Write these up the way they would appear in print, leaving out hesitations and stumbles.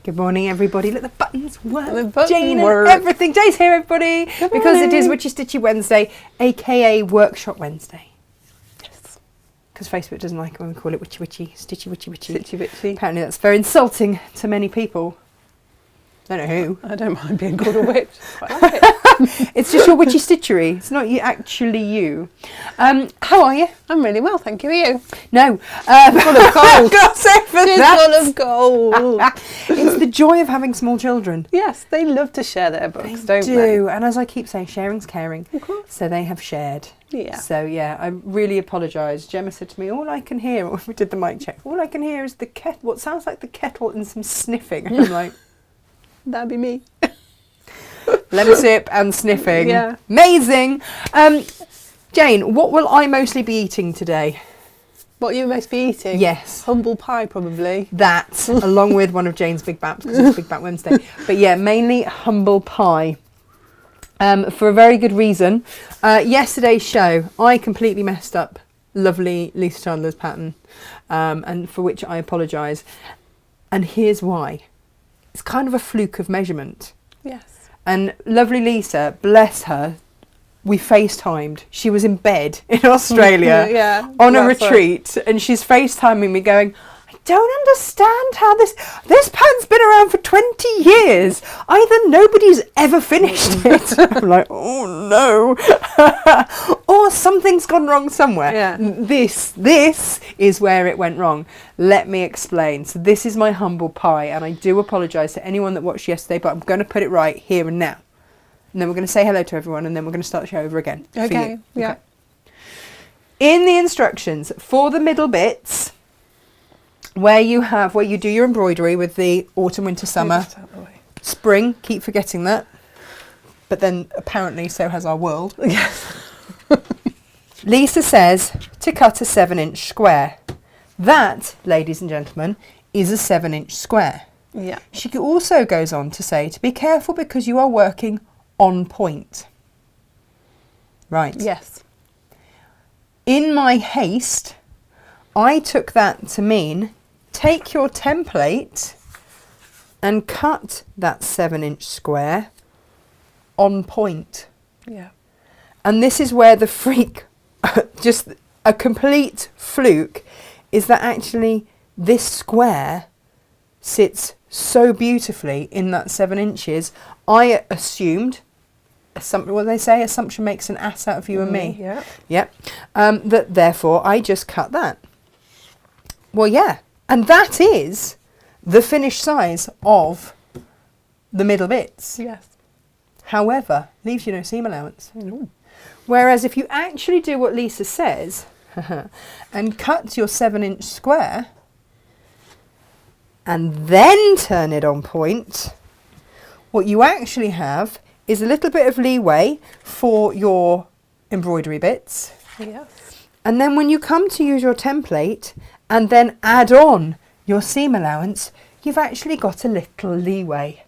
Good morning, everybody. Look, the buttons work. The buttons Jane work. and everything. Jay's here, everybody. Because it is Witchy Stitchy Wednesday, aka Workshop Wednesday. Yes. Because Facebook doesn't like it when we call it Witchy Witchy, Stitchy Witchy Witchy. Stitchy Witchy. Apparently that's very insulting to many people. I don't know who. I don't mind being called a witch. Quite like it. It's just your witchy stitchery. It's not you, actually you. How are you? I'm really well, thank you. Are you? No. Full of gold. God's sake for She's that. full of gold. It's the joy of having small children. Yes, they love to share their books, don't they? Do. And as I keep saying, sharing's caring. Of course. So they have shared. Yeah. So yeah, I really apologise. Gemma said to me, all I can hear, when we did the mic check, all I can hear is the kettle, what sounds like the kettle and some sniffing. And I'm like, That'd be me. lemon sip and sniffing. Yeah. Amazing. Jane, what will I mostly be eating today? What you most be eating? Yes. Humble pie, probably. That, along with one of Jane's Big Baps, because it's Big Bap Wednesday. But yeah, mainly humble pie. For a very good reason. Yesterday's show, I completely messed up lovely Lisa Chandler's pattern, and for which I apologise. And here's why. It's kind of a fluke of measurement. Yes. And lovely Lisa, bless her, we FaceTimed. She was in bed in Australia Yeah, on a that's retreat, and she's FaceTiming me going, I don't understand how this pattern's been around for 20 years. Either nobody's ever finished it. I'm like, oh no. Or something's gone wrong somewhere. Yeah. This is where it went wrong. Let me explain. So this is my humble pie, and I do apologise to anyone that watched yesterday, but I'm going to put it right here and now. And then we're going to say hello to everyone, and then we're going to start the show over again. For Okay. you. Yeah. Okay. In the instructions for the middle bits, where you do your embroidery with the autumn, winter, summer, Just out the way. spring, keep forgetting that. But then apparently so has our world. Yes. Lisa says to cut a 7-inch square. That, ladies and gentlemen, is a 7-inch square. Yeah. She also goes on to say to be careful because you are working on point. Right. Yes. In my haste, I took that to mean take your template and cut that 7-inch square on point. Yeah. And this is where the freak, just a complete fluke, is that actually this square sits so beautifully in that 7 inches. I assumed, what they say, assumption makes an ass out of you and me. Yeah. Yep. That therefore I just cut that. Well, yeah. And that is the finished size of the middle bits. Yes. However, leaves you no seam allowance. No. Whereas if you actually do what Lisa says and cut your 7-inch square and then turn it on point, what you actually have is a little bit of leeway for your embroidery bits. Yes. And then when you come to use your template and then add on your seam allowance, you've actually got a little leeway.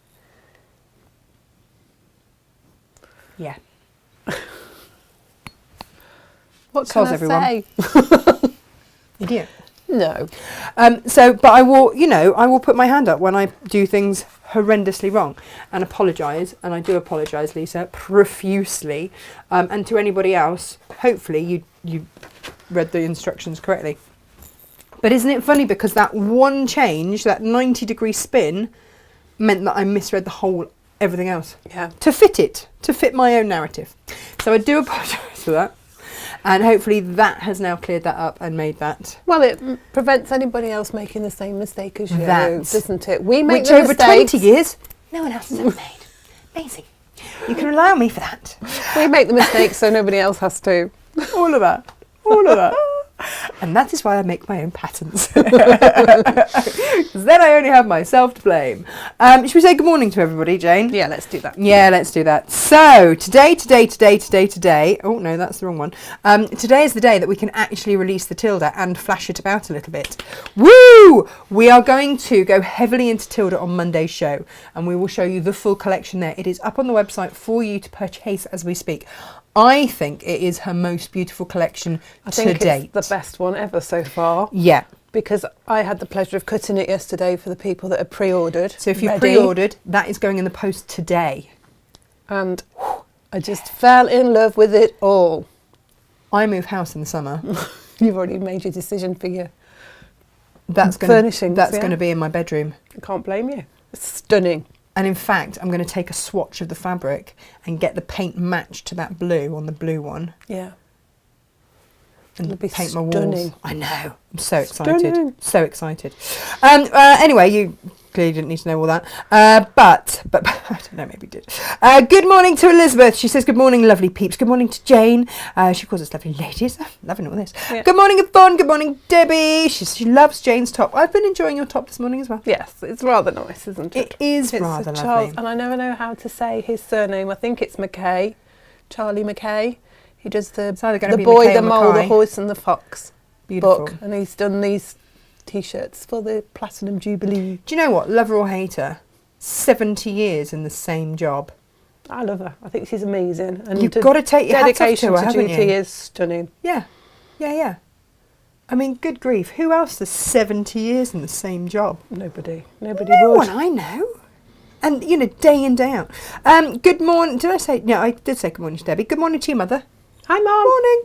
Yeah. What can Soz I everyone. say? Idiot. No. But I will put my hand up when I do things horrendously wrong and apologise, and I do apologise, Lisa, profusely. And to anybody else, hopefully you read the instructions correctly. But isn't it funny because that one change, that 90-degree spin, meant that I misread everything else. Yeah. To fit my own narrative. So I do apologise for that. And hopefully that has now cleared that up and made that. Well, it prevents anybody else making the same mistake as you, doesn't it? We make Which the over mistakes. 20 years, no one else has ever made. Amazing. You can rely on me for that. We make the mistakes so nobody else has to. All of that. And that is why I make my own patterns. Because then I only have myself to blame. Should we say good morning to everybody, Jane? Yeah, let's do that. Yeah, let's do that. So, today. Oh, no, that's the wrong one. Today is the day that we can actually release the Tilda and flash it about a little bit. Woo! We are going to go heavily into Tilda on Monday's show, and we will show you the full collection there. It is up on the website for you to purchase as we speak. I think it is her most beautiful collection to date. It's the best one ever so far. Yeah. because I had the pleasure of cutting it yesterday for the people that had pre-ordered. So if you ready. pre-ordered, that is going in the post today. And I just fell in love with it all. I move house in the summer. You've already made your decision for your furnishings. That's yeah. going to be in my bedroom. I can't blame you. It's stunning. And in fact, I'm going to take a swatch of the fabric and get the paint matched to that blue on the blue one. Yeah. And It'll be paint my stunning. walls. I know. I'm so excited. Stunning. So excited. Anyway, you clearly didn't need to know all that. But I don't know, maybe you did. Good morning to Elizabeth. She says, good morning, lovely peeps. Good morning to Jane. She calls us lovely ladies. I'm loving all this. Yeah. Good morning, Yvonne. Good morning, Debbie. She loves Jane's top. I've been enjoying your top this morning as well. Yes, it's rather nice, isn't it? It is it's rather lovely. Charles, and I never know how to say his surname. I think it's McKay. Charlie McKay. He does the Boy, the Mole, the Horse and the Fox book. And he's done these T-shirts for the Platinum Jubilee. Do you know what? Lover or hater, 70 years in the same job. I love her. I think she's amazing. And You've got to take your hats off to her, haven't duty you? is stunning. Yeah. Yeah. I mean, good grief. Who else does 70 years in the same job? Nobody No would. one I know. And, day in, day out. Good morning. Did I say? No, I did say good morning to Debbie. Good morning to you, Mother. Hi, Mum. Morning.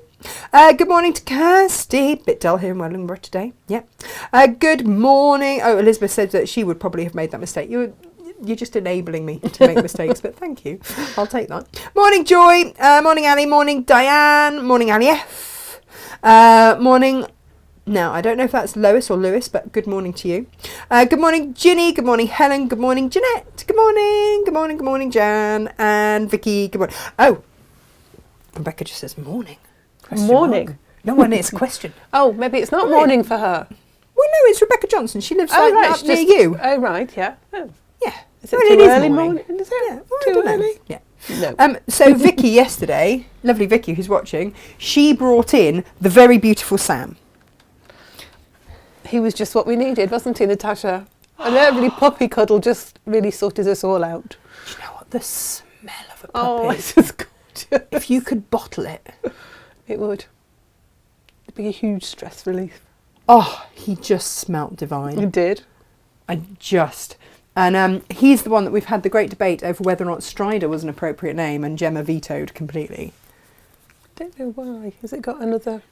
Good morning to Kirsty. Bit dull here in Wellingborough today. Yeah. Good morning. Oh, Elizabeth said that she would probably have made that mistake. You're just enabling me to make mistakes, but thank you. I'll take that. Morning, Joy. Morning, Ali. Morning, Diane. Morning, Ali F. Morning. Now, I don't know if that's Lois or Lewis, but good morning to you. Good morning, Ginny. Good morning, Helen. Good morning, Jeanette. Good morning. Good morning. Good morning, Jan. And Vicky. Good morning. Oh, Rebecca just says morning. Morning? No one is question. Oh, maybe it's not morning for her. Well, no, it's Rebecca Johnson. She lives up near you. Oh, right, yeah. Oh. Yeah. Is it too early morning? Is it? Yeah. Well, too early? Yeah. No. So Vicky yesterday, lovely Vicky who's watching, she brought in the very beautiful Sam. He was just what we needed, wasn't he, Natasha? A lovely puppy cuddle just really sorted us all out. Do you know what? The smell of a puppy. Oh, it's just gorgeous. If you could bottle it. It would. It'd be a huge stress relief. Oh, he just smelt divine. It did. And he's the one that we've had the great debate over whether or not Strider was an appropriate name, and Gemma vetoed completely. I don't know why. Has it got another...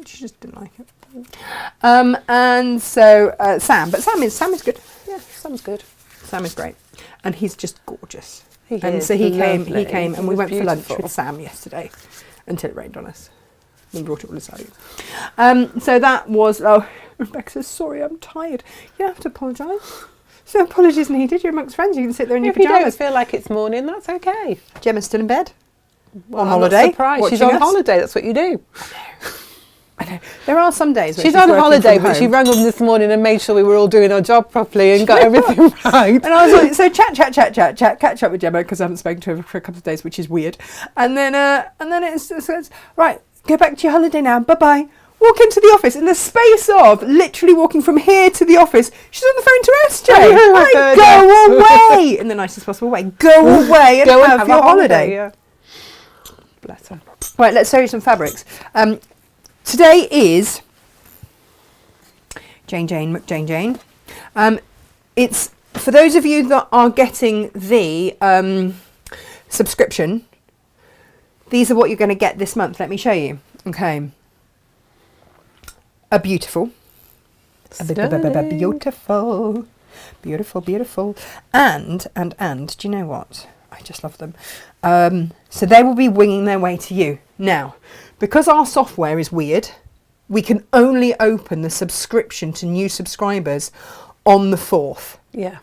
She just didn't like it. And so Sam, but Sam is good. Yeah, Sam's good. Sam is great, and he's just gorgeous. He and is so he lovely. came, and we went for lunch beautiful. with Sam yesterday until it rained on us. We brought it all aside. So that was. Oh, Rebecca says sorry, I'm tired. You don't have to apologise. So apologies needed. You're amongst friends. You can sit there in your If you don't pyjamas. feel like it's morning, that's okay. Gemma's still in bed. Well, on I'm holiday. Not surprised. She's on holiday. That's what you do. I know. There are some days when she's on working holiday, from but she home. rang up this morning and made sure we were all doing our job properly and got everything right. And I was like, so chat, catch up with Gemma because I haven't spoken to her for a couple of days, which is weird. And then it's right, go back to your holiday now. Bye bye. Walk into the office in the space of literally walking from here to the office. She's on the phone to SJ. Go away in the nicest possible way. Go away and have your holiday. Yeah. Bless her. Right, let's show you some fabrics. Today is Jane. It's for those of you that are getting the subscription. These are what you're going to get this month. Let me show you. Okay. A beautiful. Beautiful. And do you know what? I just love them. So they will be winging their way to you. Now, because our software is weird, we can only open the subscription to new subscribers on the 4th. Yeah.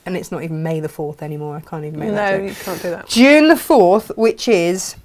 And it's not even May the 4th anymore. I can't even make that joke. No, you can't do that. June the 4th, which is,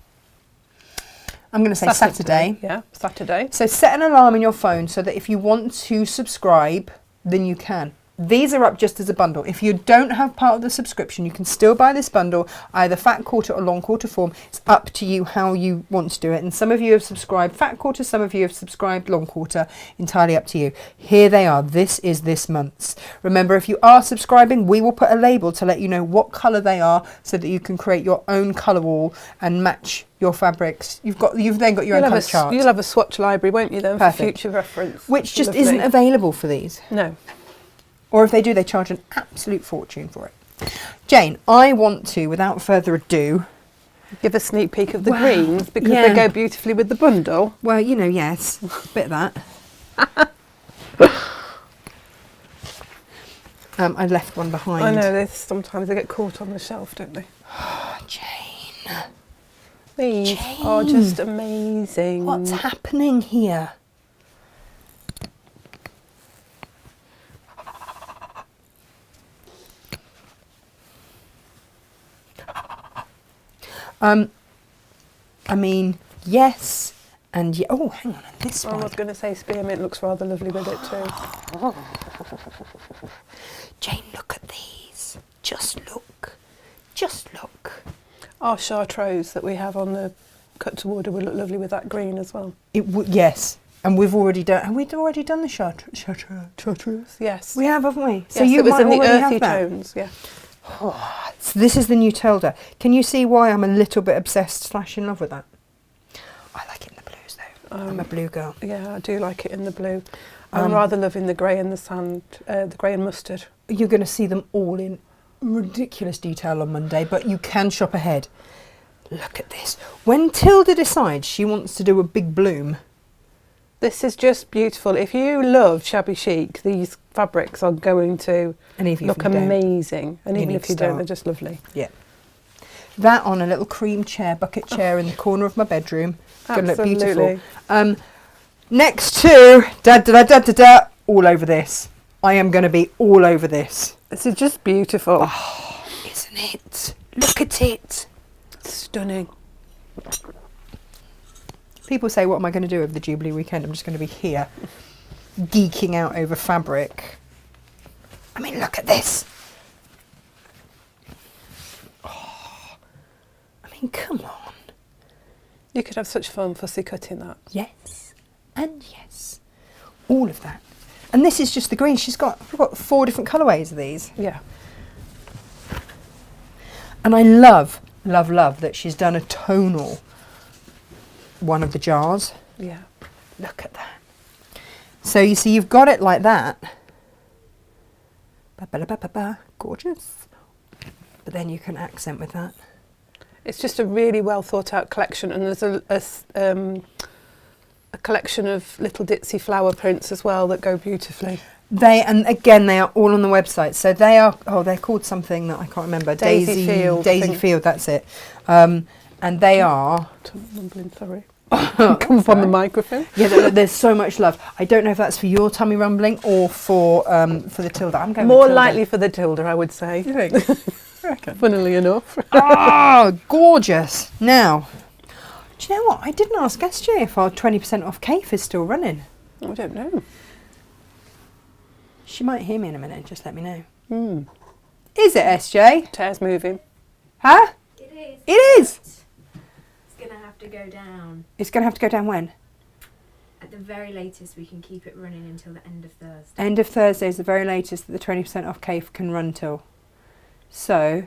I'm going to say Saturday. Yeah, Saturday. So set an alarm in your phone so that if you want to subscribe, then you can. These are up just as a bundle. If you don't have part of the subscription, you can still buy this bundle, either fat quarter or long quarter form. It's up to you how you want to do it. And some of you have subscribed fat quarter, some of you have subscribed long quarter, entirely up to you. Here they are. This is this month's. Remember, if you are subscribing, we will put a label to let you know what colour they are so that you can create your own colour wall and match your fabrics. You've then got your own colour chart. You'll have a swatch library, won't you, then, Perfect. for future reference. Which just isn't available for these. No. Or if they do, they charge an absolute fortune for it. Jane, I want to, without further ado... Give a sneak peek of the greens, because they go beautifully with the bundle. Well, you know, yes. A bit of that. I left one behind. I know, sometimes they get caught on the shelf, don't they? Jane. These are just amazing. What's happening here? I mean, yes, and yeah. Oh, hang on, and this one. I was going to say spearmint looks rather lovely with it too. Jane, look at these. Just look. Just look. Our chartreuse that we have on the cut to order will look lovely with that green as well. Yes, and we've already done. Have we already done the chartreuse? Yes, we have, haven't we? So yes, you might in the earthy tones. Yeah. Oh, so this is the new Tilda. Can you see why I'm a little bit obsessed / in love with that? I like it in the blues though. I'm a blue girl. Yeah, I do like it in the blue. I'm rather loving the grey and the sand, the grey and mustard. You're going to see them all in ridiculous detail on Monday, but you can shop ahead. Look at this. When Tilda decides she wants to do a big bloom. This is just beautiful. If you love shabby chic, these fabrics are going to look amazing. And even if you don't, they're just lovely. Yeah. That on a little cream chair, bucket chair in the corner of my bedroom. It's going to look beautiful. Next to, all over this. I am going to be all over this. This is just beautiful. Oh, isn't it? Look at it. Stunning. People say, what am I going to do over the Jubilee weekend? I'm just going to be here, geeking out over fabric. I mean, look at this. Oh, I mean, come on. You could have such fun fussy cutting that. Yes, and yes. All of that. And this is just the green. We've got 4 different colourways of these. Yeah. And I love, love, love that she's done a tonal one of the jars. Yeah. Look at that. So you see, you've got it like that. Gorgeous. But then you can accent with that. It's just a really well thought out collection, and there's a collection of little ditzy flower prints as well that go beautifully. And again, they are all on the website. So they are, they're called something that I can't remember. Daisy Field. Daisy Field, that's it. And they are... Mumbling, sorry. Come from the microphone. Yeah, there's so much love. I don't know if that's for your tummy rumbling or for the Tilda. I'm going more with Tilda. likely for the Tilda, I would say. You think? I reckon. Funnily enough. Oh, gorgeous. Now, do you know what? I didn't ask SJ if our 20% off CAFE is still running. I don't know. She might hear me in a minute. Just let me know. Is it, SJ? Tear's moving. Huh? It is. It is. It's going to have to go down. It's going to have to go down when? At the very latest, we can keep it running until the end of Thursday. End of Thursday is the very latest that the 20% off CAFE can run till. So,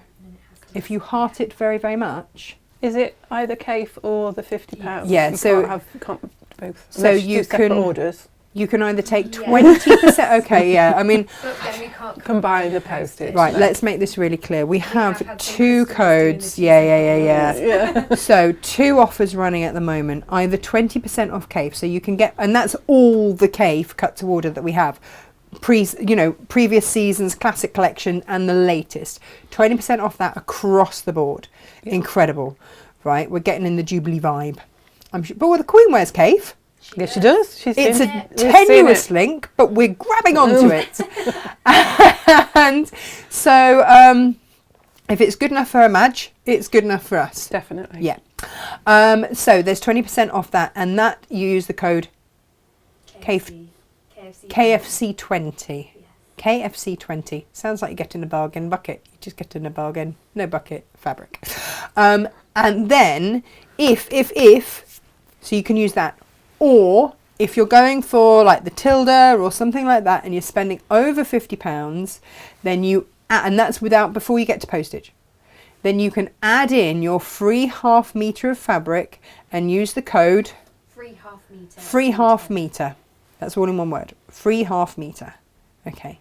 if you heart it very, very much... Is it either CAFE or the £50? Yeah, you so... can't both. So you can... orders. You can either take 20%... Okay, yeah, I mean... But then we can't combine the postage. Right, let's make this really clear. We have 2 codes. Yeah. So 2 offers running at the moment. Either 20% off CAFE, so you can get... And that's all the CAFE cut to order that we have. Previous seasons, classic collection, and the latest. 20% off that across the board. Yeah. Incredible. Right, we're getting in the Jubilee vibe. I'm sure, but the Queen wears CAFE. Yes, she does. It's a tenuous link, but we're grabbing onto it. And so if it's good enough for a Madge, it's good enough for us. Definitely. Yeah. So there's 20% off that, and that you use the code KFC20. KFC20. Sounds like you're getting a bargain bucket. You're just getting a bargain, no bucket, fabric. And then if, so you can use that. Or if you're going for like the Tilda or something like that and you're spending over £50, then and that's before you get to postage. Then you can add in your free ½ metre of fabric and use the code free ½ metre. Free ½ metre. That's all in one word. Free ½ metre. Okay.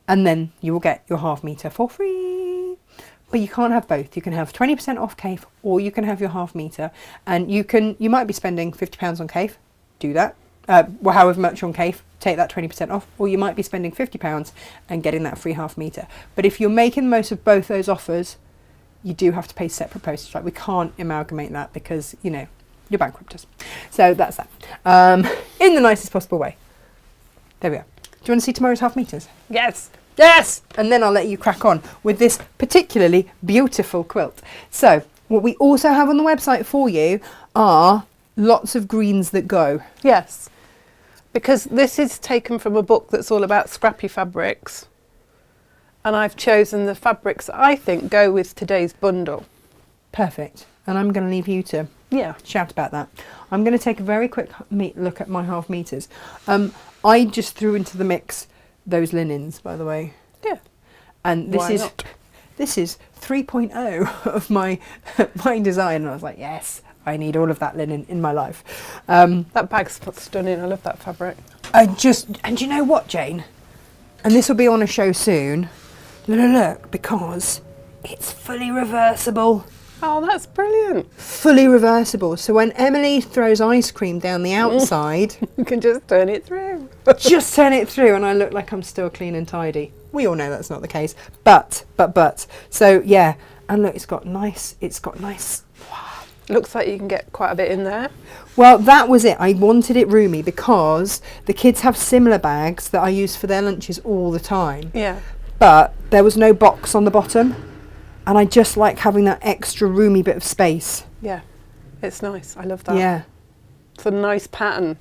And then you will get your ½ metre for free. But you can't have both. You can have 20% off CAFE, or you can have your ½ metre. And you might be spending £50 on CAFE. Do that. Well, however much on CAFE, take that 20% off. Or you might be spending £50 and getting that free ½ metre. But if you're making the most of both those offers, you do have to pay separate postage. Like, we can't amalgamate that because, you know, you're bankrupt us. So that's that. In the nicest possible way. There we are. Do you want to see tomorrow's ½ metres? Yes. Yes! And then I'll let you crack on with this particularly beautiful quilt. So, what we also have on the website for you are lots of greens that go. Yes. Because this is taken from a book that's all about scrappy fabrics. And I've chosen the fabrics that I think go with today's bundle. Perfect. And I'm going to leave you to shout about that. I'm going to take a very quick look at my ½ metres. I just threw into the mix those linens, by the way. Yeah. And this is 3.0 of my design. And I was like, yes, I need all of that linen in my life. That bag's stunning. I love that fabric. And you know what, Jane? And this will be on a show soon. Look, because it's fully reversible. Oh, that's brilliant. Fully reversible. So when Emily throws ice cream down the outside... you can just turn it through. Just turn it through and I look like I'm still clean and tidy. We all know that's not the case. But. So, yeah. And look, it's got nice... Looks like you can get quite a bit in there. Well, that was it. I wanted it roomy because the kids have similar bags that I use for their lunches all the time. Yeah. But there was no box on the bottom. And I just like having that extra roomy bit of space. Yeah, it's nice. I love that. Yeah. It's a nice pattern.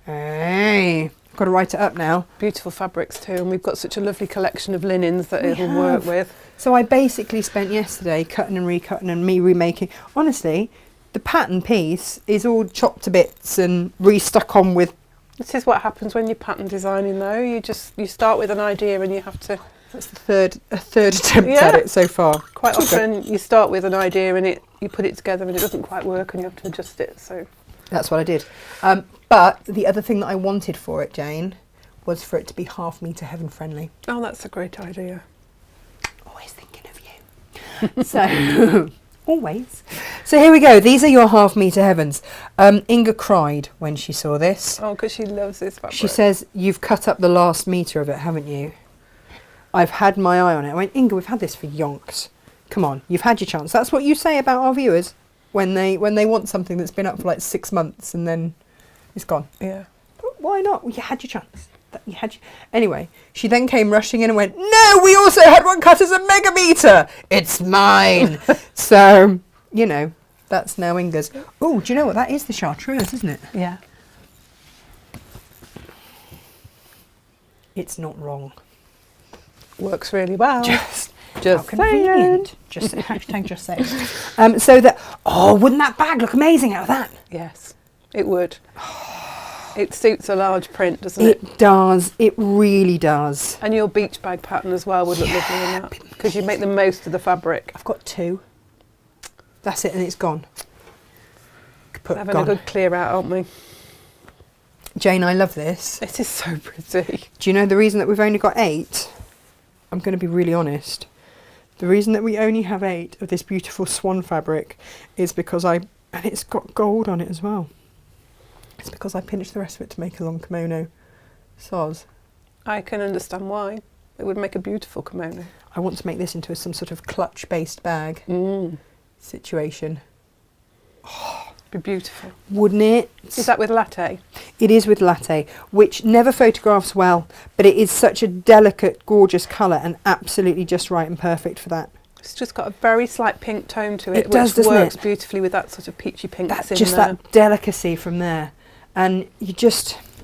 Hey, I've got to write it up now. Beautiful fabrics too, and we've got such a lovely collection of linens that it'll work with. So I basically spent yesterday cutting and recutting and me remaking. Honestly, the pattern piece is all chopped to bits and restuck on with... This is what happens when you're pattern designing though. You start with an idea and you have to... That's the third attempt at it so far. Quite often you start with an idea and you put it together and it doesn't quite work and you have to adjust it. So that's what I did. But the other thing that I wanted for it, Jane, was for it to be ½ metre heaven friendly. Oh, that's a great idea. Always thinking of you. So always. So here we go. These are your ½ metre heavens. Inga cried when she saw this. Oh, because she loves this fabric. She says, "You've cut up the last metre of it, haven't you?" I've had my eye on it. I went, Inga, we've had this for yonks. Come on, you've had your chance. That's what you say about our viewers when they want something that's been up for like 6 months and then it's gone. Yeah. But why not? Well, you had your chance. Anyway, she then came rushing in and went, no, we also had one cut as a megametre. It's mine. So, you know, that's now Inga's. Oh, do you know what? That is the chartreuse, isn't it? Yeah. It's not wrong. Works really well. Just saying. Convenient. Just hashtag just saying. So that, wouldn't that bag look amazing out of that? Yes, it would. It suits a large print, doesn't it? It does. It really does. And your beach bag pattern as well would look lovely in that because you make the most of the fabric. I've got 2. That's it, and it's gone. Having a good clear out, aren't we? Jane, I love this. It is so pretty. Do you know the reason that we've only got 8? I'm going to be really honest. The reason that we only have 8 of this beautiful swan fabric is because and it's got gold on it as well. It's because I pinched the rest of it to make a long kimono. Soz. I can understand why. It would make a beautiful kimono. I want to make this into some sort of clutch-based bag situation. Be beautiful. Wouldn't it? Is that with latte? It is with latte, which never photographs well, but it is such a delicate, gorgeous colour and absolutely just right and perfect for that. It's just got a very slight pink tone to it, It does, which doesn't works it? beautifully with that sort of peachy pink that's in just there. that delicacy from there. And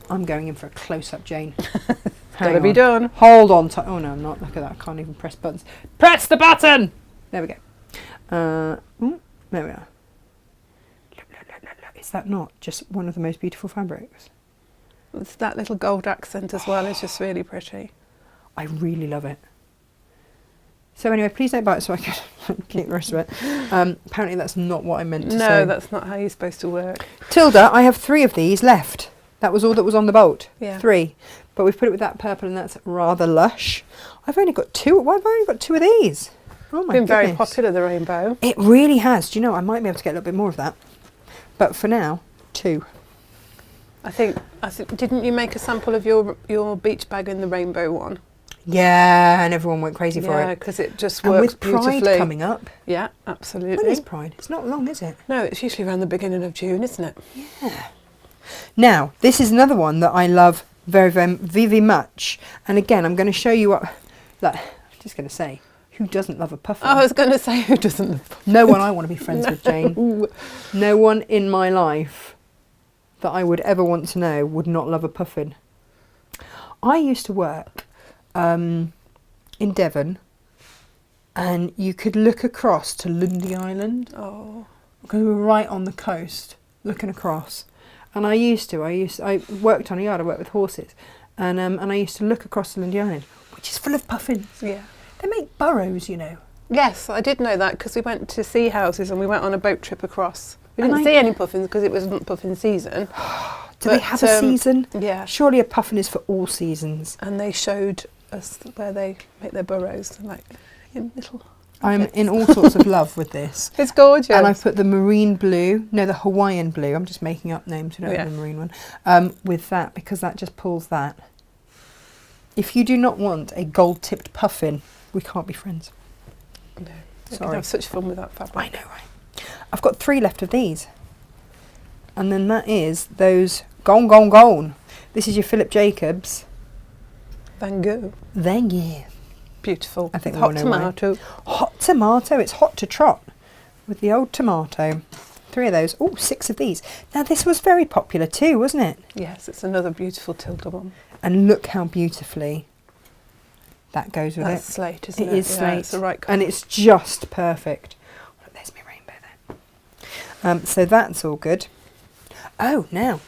I'm going in for a close-up, Jane. Gotta be done. Hold on. Oh no, I'm not. Look at that. I can't even press buttons. Press the button! There we go. There we are. Is that not just one of the most beautiful fabrics? It's that little gold accent as well. It's just really pretty. I really love it. So anyway, please don't bite so I can keep the rest of it. Apparently that's not what I meant to say. No, that's not how you're supposed to work. Tilda, I have 3 of these left. That was all that was on the bolt. Yeah. 3. But we've put it with that purple and that's rather lush. I've only got 2. Why have I only got 2 of these? Oh my Been goodness. very popular, the rainbow. It really has. Do you know, I might be able to get a little bit more of that. But for now, 2. I think didn't you make a sample of your beach bag in the rainbow one? Yeah, and everyone went crazy for Yeah, it. because it just And works with Pride beautifully. coming up. Yeah, absolutely. When is Pride? It's not long, is it? No, it's usually around the beginning of June, isn't it? Yeah. Now, this is another one that I love very, very, very much. And again, I'm going to show you what... Like, I'm just going to say, who doesn't love a puffin? I was going to say, who doesn't love puffins? No one I want to be friends with, Jane. No one in my life that I would ever want to know would not love a puffin. I used to work in Devon, and you could look across to Lundy Island. Oh. Because we were right on the coast, looking across. And I worked on a yard, I worked with horses, and I used to look across to Lundy Island, which is full of puffins. Yeah. They make burrows, you know. Yes, I did know that because we went to sea houses and we went on a boat trip across. We And didn't see any puffins because it wasn't puffin season. Do they have a season? Yeah. Surely a puffin is for all seasons. And they showed us where they make their burrows, like in little... I'm in all sorts of love with this. It's gorgeous. And I put the marine blue, no, the Hawaiian blue, I'm just making up names, we don't have the marine one, with that, because that just pulls that. If you do not want a gold-tipped puffin, we can't be friends. No. Sorry. I have such fun with that fabric. I know, right? I've got 3 left of these. And then that is those Gone Gone Gone. This is your Philip Jacobs. Van Gogh. Then yeah. Beautiful. I think With we all hot know tomato. Hot tomato. It's hot to trot with the old tomato. 3 of those. Oh, 6 of these. Now this was very popular too, wasn't it? Yes, it's another beautiful Tilda one. And look how beautifully that goes with That's it. slate, isn't it? It is Yeah, slate. it's the right colour. And it's just perfect. Oh, there's my rainbow there. So that's all good. Oh, now.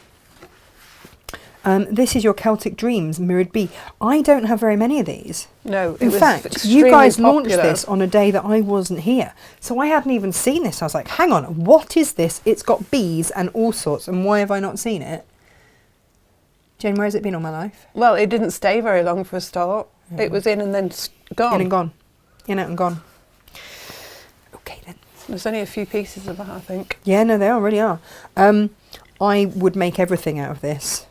This is your Celtic Dreams Mirrored Bee. I don't have very many of these. No, it In was fact, extremely you guys launched popular. this on a day that I wasn't here. So I hadn't even seen this. I was like, hang on, what is this? It's got bees and all sorts. And why have I not seen it? Jane, where has it been all my life? Well, it didn't stay very long for a start. It was in and then gone. In and gone. In, out and gone. Okay then. There's only a few pieces of that, I think. Yeah, no, they really are. I would make everything out of this.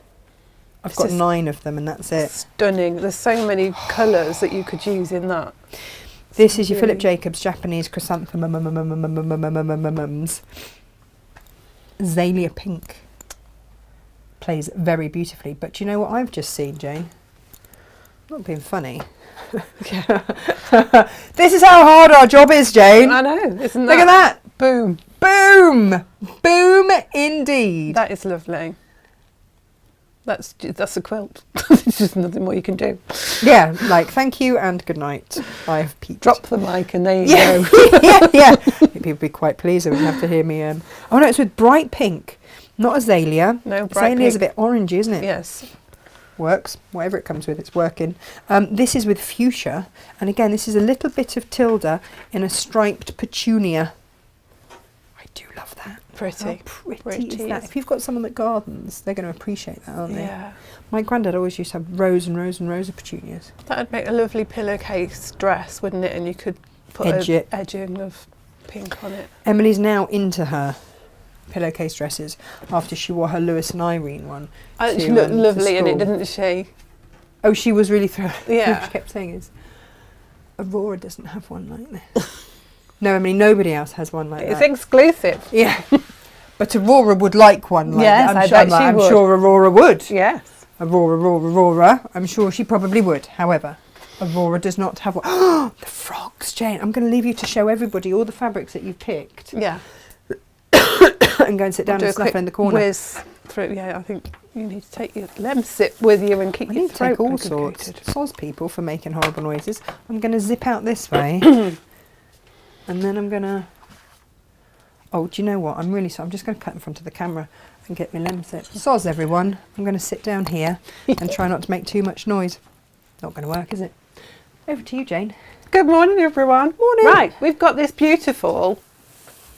I've got 9 of them and that's it. Stunning. There's so many colours that you could use in that. This is your Philip Jacobs Japanese chrysanthemums. Azalea Pink. Plays very beautifully. But do you know what I've just seen, Jane? Not being funny. This is how hard our job is, Jane. I know, isn't that? Look at that. Boom. Boom. Boom indeed. That is lovely. That's a quilt. There's just nothing more you can do. Yeah, like thank you and good night. I've peaked. Drop the mic and there you Yeah, go. yeah. People would be quite pleased. They would have to hear me. Oh no, it's with bright pink, not azalea. No, bright Azalea is a pink. bit orangey, isn't it? Yes. Works. Whatever it comes with, it's working. This is with fuchsia, and again, this is a little bit of Tilda in a striped petunia. I do love that. Pretty. How pretty is that? If you've got someone that gardens, they're going to appreciate that, aren't they? Yeah. My granddad always used to have rows and rows and rows of petunias. That would make a lovely pillowcase dress, wouldn't it? And you could put edging of pink on it. Emily's now into her pillowcase dresses after she wore her Lewis and Irene one. She looked lovely in it, didn't she? Oh, she was really thrilled. Yeah. She kept saying is, Aurora doesn't have one like this. No, I mean, nobody else has one like It's that. exclusive. Yeah. But Aurora would like one like Yes, that. I bet she I'm would. sure Aurora would. Yes. Aurora. I'm sure she probably would. However, Aurora does not have one. Oh, the frogs, Jane. I'm going to leave you to show everybody all the fabrics that you've picked. Yeah. And go and sit down and snuffle in the corner. Whiz through. Yeah, I think You need to take your lemsip with you and keep I your need to throat take all lubricated. sorts. Soz people for making horrible noises. I'm going to zip out this way. And then I'm going to... Oh, do you know what? I'm really sorry. I'm just going to cut in front of the camera and get my lemsip. Soz, everyone. I'm going to sit down here and try not to make too much noise. Not going to work, is it? Over to you, Jane. Good morning, everyone. Morning. Right, we've got this beautiful...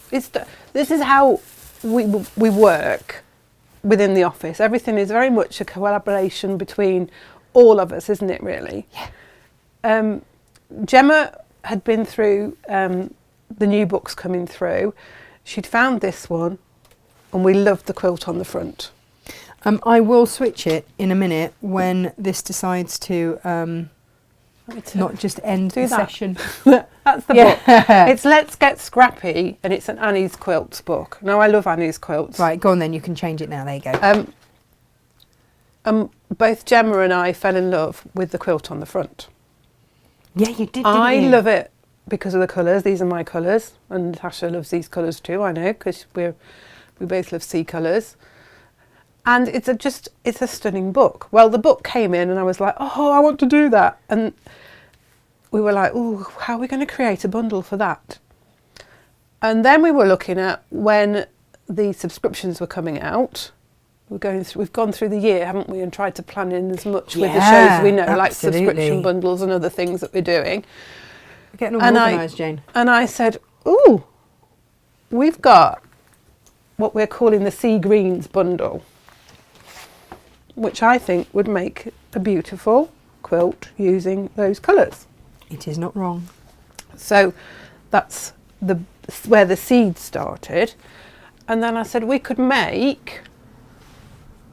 This is how we work within the office. Everything is very much a collaboration between all of us, isn't it, really? Yeah. Gemma had been through the new books coming through. She'd found this one, and we loved the quilt on the front. I will switch it in a minute when this decides to not just end the session. That's the book. It's Let's Get Scrappy, and it's an Annie's Quilts book. Now, I love Annie's Quilts. Right, go on then. You can change it now. There you go. Both Gemma and I fell in love with the quilt on the front. Yeah, you did, didn't I you? love it because of the colours. These are my colours, and Natasha loves these colours too, I know, because we both love sea colours. And it's a stunning book. Well, the book came in and I was like, oh, I want to do that. And we were like, oh, how are we going to create a bundle for that? And then we were looking at when the subscriptions were coming out. We've gone through the year, haven't we, and tried to plan in as much with the shows we know, absolutely. like subscription bundles and other things that we're doing. We're getting all organised, Jane. And I said, ooh, we've got what we're calling the Sea Greens bundle, which I think would make a beautiful quilt using those colours. It is not wrong. So that's where the seed started. And then I said we could make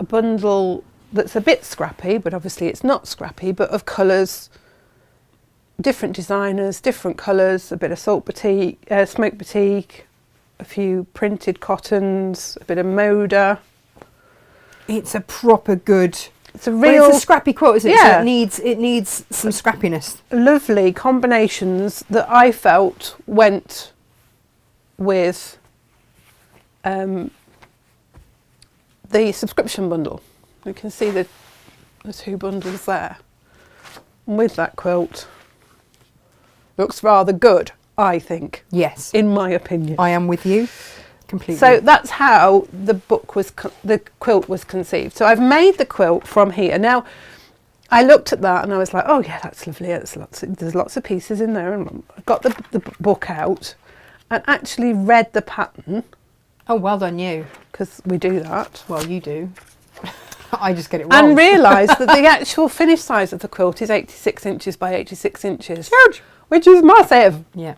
a bundle that's a bit scrappy, but obviously it's not scrappy, but of colours, different designers, different colours, a bit of smoke batik, a few printed cottons, a bit of moda. It's a proper good... It's a real... Well, it's a scrappy quilt, isn't it? Yeah. So it needs some scrappiness. Lovely combinations that I felt went with the subscription bundle. You can see the two bundles there. And with that quilt, looks rather good, I think. Yes. In my opinion. I am with you completely. So that's how the quilt was conceived. So I've made the quilt from here. Now, I looked at that and I was like, oh yeah, that's lovely. There's lots of pieces in there. And I got the book out and actually read the pattern. Oh, well done you. Because we do that. Well, you do. I just get it wrong. And realised that the actual finished size of the quilt is 86 inches by 86 inches. Huge. Which is massive. Yeah.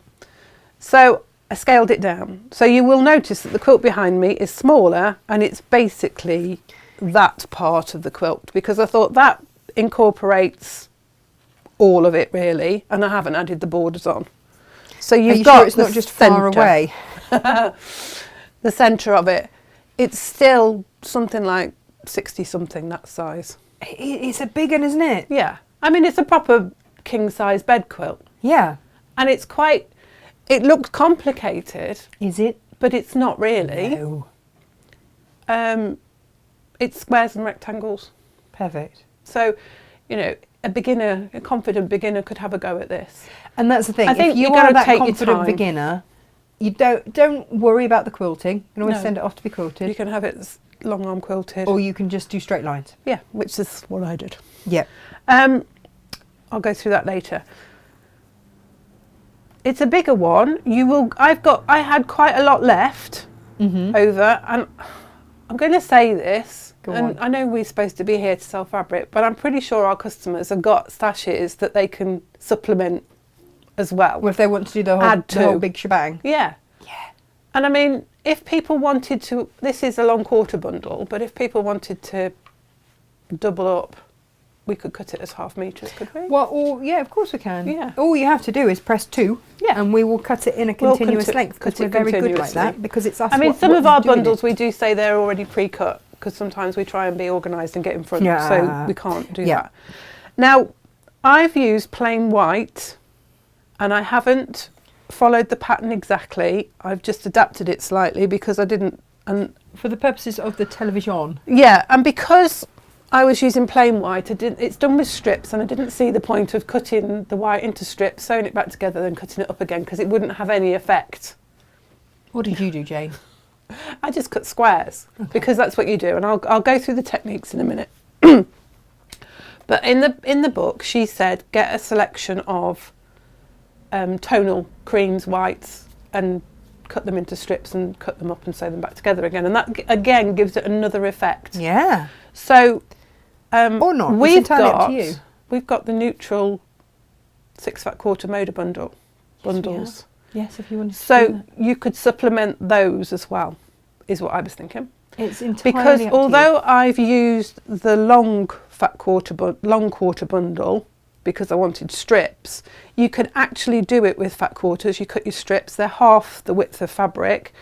So I scaled it down. So you will notice that the quilt behind me is smaller and it's basically that part of the quilt because I thought that incorporates all of it really, and I haven't added the borders on. So you've got sure it's not just far away? The centre of it. It's still something like 60 something, that size. It's a big one, isn't it? Yeah. I mean, it's a proper king size bed quilt. Yeah. And it's quite... It looks complicated. Is it? But it's not really. No. It's squares and rectangles. Perfect. So, you know, a confident beginner could have a go at this. And that's the thing. I think if you you've are got to that take your confident time. beginner, you don't worry about the quilting. You can always No. send it off to be quilted. You can have it long arm quilted. Or you can just do straight lines. Yeah, which is what I did. Yeah. I'll go through that later. It's a bigger one. I had quite a lot left over, and I'm going to say this. Go and on. I know we're supposed to be here to sell fabric, but I'm pretty sure our customers have got stashes that they can supplement as well. Well, if they want to do the whole big shebang. Yeah. Yeah. And I mean, if people wanted to, this is a long quarter bundle, but if people wanted to double up, we could cut it as half metres, could we? Well, yeah, of course we can. Yeah. All you have to do is press 2, and we will cut it in a continuous length because cut we're it very good like continuously. that. Because it's us. I mean, what some of our doing bundles it. we do say they're already pre-cut because sometimes we try and be organised and get in front, Yeah. so we can't do Yeah. that. Now, I've used plain white, and I haven't followed the pattern exactly. I've just adapted it slightly because I didn't, and for the purposes of the television. Yeah, and because I was using plain white, it's done with strips, and I didn't see the point of cutting the white into strips, sewing it back together, then cutting it up again, because it wouldn't have any effect. What did you do, Jane? I just cut squares, because that's what you do, and I'll go through the techniques in a minute. But in the book, she said get a selection of tonal creams, whites, and cut them into strips and cut them up and sew them back together again, and that again gives it another effect. Yeah. So or not. We've got the neutral 6 fat quarter motor bundles. Yes, if you want to. So you could supplement those as well, is what I was thinking. It's entirely because up although to you. I've used the long quarter bundle because I wanted strips, you can actually do it with fat quarters. You cut your strips; they're half the width of fabric,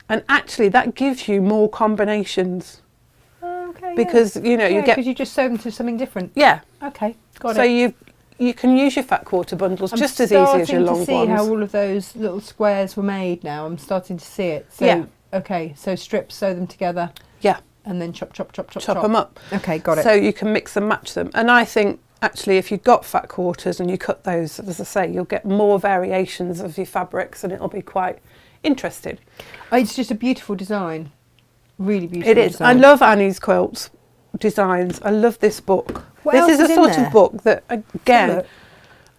and actually that gives you more combinations. Okay. Because you get because you just sew them to something different. Yeah. Okay. Got it. So you can use your fat quarter bundles just as easy as your long I'm starting to see ones. how all of those little squares were made now. I'm starting to see it. So, Yeah. Okay, so strips, sew them together. Yeah. And then chop them up. Okay, got it. So you can mix and match them. And I think actually if you've got fat quarters and you cut those, as I say, you'll get more variations of your fabrics and it'll be quite interesting. It's just a beautiful design. Really beautiful. It is. Design. I love Annie's quilts designs. I love this book. What This else is a in sort there? of book that, again, Look.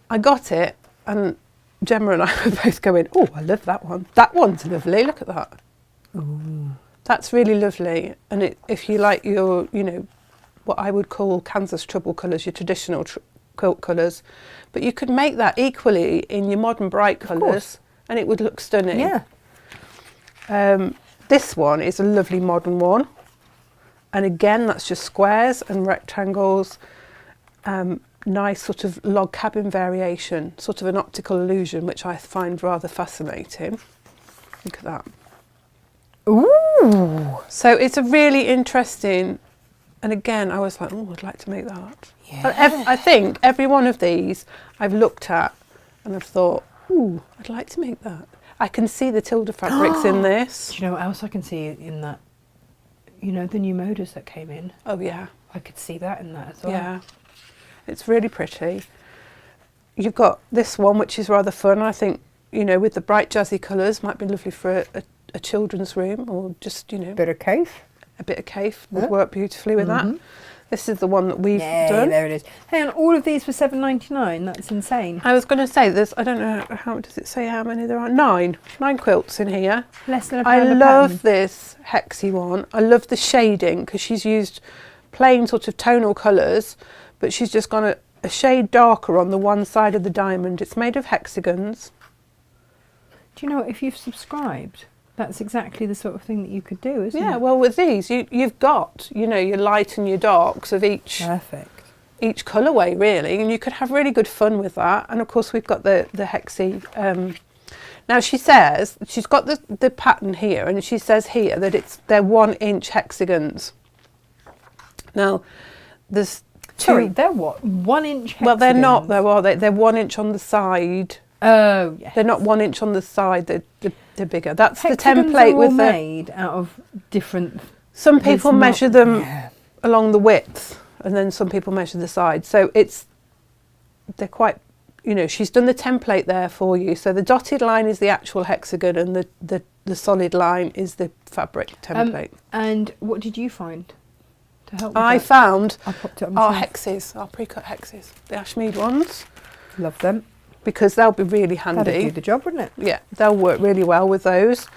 I got it and Gemma and I were both going, oh, I love that one. That one's lovely. Look at that. Ooh. That's really lovely. And if you like your, what I would call Kansas trouble colours, your traditional quilt colours, but you could make that equally in your modern bright colours and it would look stunning. Yeah. This one is a lovely modern one. And again, that's just squares and rectangles. Nice sort of log cabin variation, sort of an optical illusion, which I find rather fascinating. Look at that. Ooh. So it's a really interesting, and again, I was like, oh, I'd like to make that. Yeah. I think every one of these I've looked at and I've thought, ooh, I'd like to make that. I can see the Tilda fabrics in this. Do you know what else I can see in that? The new moders that came in. Oh, yeah. I could see that in that as well. Yeah. It's really pretty. You've got this one, which is rather fun. I think, with the bright jazzy colours, might be lovely for a children's room or just, Bit of cave. a bit of cave would work beautifully with that. This is the one that we've Yay, done. there it is. Hey, and all of these for $7.99. That's insane. I was going to say this. I don't know how does it say how many there are. 9 quilts in here. Less than a I pound a love pattern. this hexy one. I love the shading because she's used plain sort of tonal colours, but she's just gone a shade darker on the one side of the diamond. It's made of hexagons. Do you know if you've subscribed? That's exactly the sort of thing that you could do, isn't it? Yeah, well, with these, you've got, your light and your darks of each Perfect. colourway, really, and you could have really good fun with that. And of course, we've got the hexy. Now she says she's got the pattern here, and she says here that they're 1 inch hexagons. Now, there's Sorry, they're what? 1 inch hexagons? well, they're not though, are they? They're 1 inch on the side. Oh, yes. They're not 1 inch on the side. They're bigger. That's Hexagons the template are all with the. made out of different. Some people measure them Yeah. along the width, and then some people measure the side. So they're quite. She's done the template there for you. So the dotted line is the actual hexagon, and the solid line is the fabric template. And what did you find to help? With I that? found I popped it on our the shelf. hexes, our pre-cut hexes, the Ashmead ones, Love them. because they'll be really That'd do handy. the job, wouldn't it? Yeah, they'll work really well with those.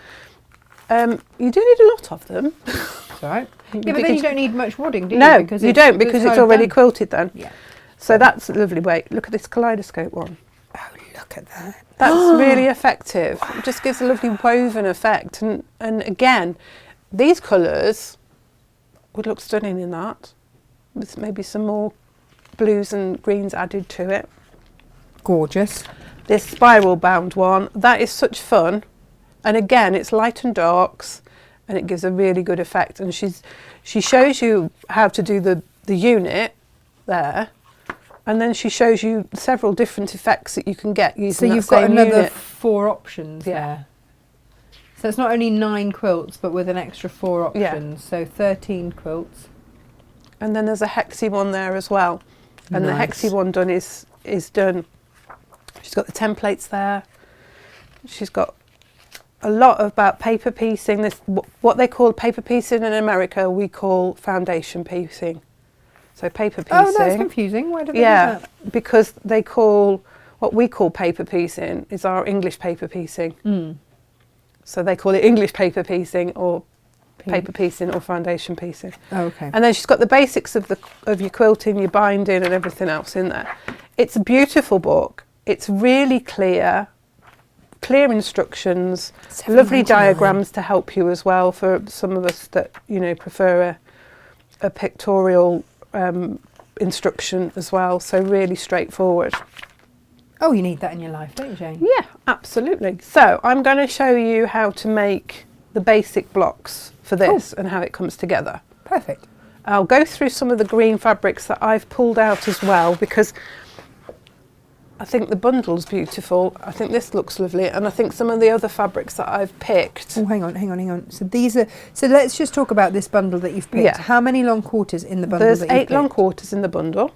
You do need a lot of them. That's all right. Yeah, but then Because- you don't need much wadding, do you? No, Because you don't, because it's sewed already down. quilted then. Yeah. So that's a lovely way. Look at this kaleidoscope one. Oh, look at that. That's really effective. It just gives a lovely woven effect. And again, these colours would look stunning in that, with maybe some more blues and greens added to it. Gorgeous. This spiral bound one, that is such fun. And again, it's light and darks, and it gives a really good effect. And she shows you how to do the unit there, and then she shows you several different effects that you can get using So that you've got same another unit. 4 options Yeah. there. So it's not only 9 quilts, but with an extra 4 options. So 13 quilts. And then there's a hexy one there as well. And the hexy one done is done. She's got the templates there. She's got a lot about paper piecing. This what they call paper piecing in America, we call foundation piecing. So paper piecing. Oh, that's confusing. Why do they do that? Because they call what we call paper piecing is our English paper piecing. Mm. So they call it English paper piecing or paper piecing or foundation piecing. Oh, okay. And then she's got the basics of your quilting, your binding and everything else in there. It's a beautiful book. It's really clear instructions, lovely diagrams to help you as well for some of us that, you know, prefer a pictorial instruction as well. So really straightforward. Oh, you need that in your life, don't you, Jane? Yeah, absolutely. So I'm going to show you how to make the basic blocks for this and how it comes together. Perfect. I'll go through some of the green fabrics that I've pulled out as well, because I think the bundle's beautiful. I think this looks lovely, and I think some of the other fabrics that I've picked. Oh, hang on. So these are. So let's just talk about this bundle that you've picked. Yeah. How many long quarters in the bundle? There's that you've 8 long picked? quarters in the bundle,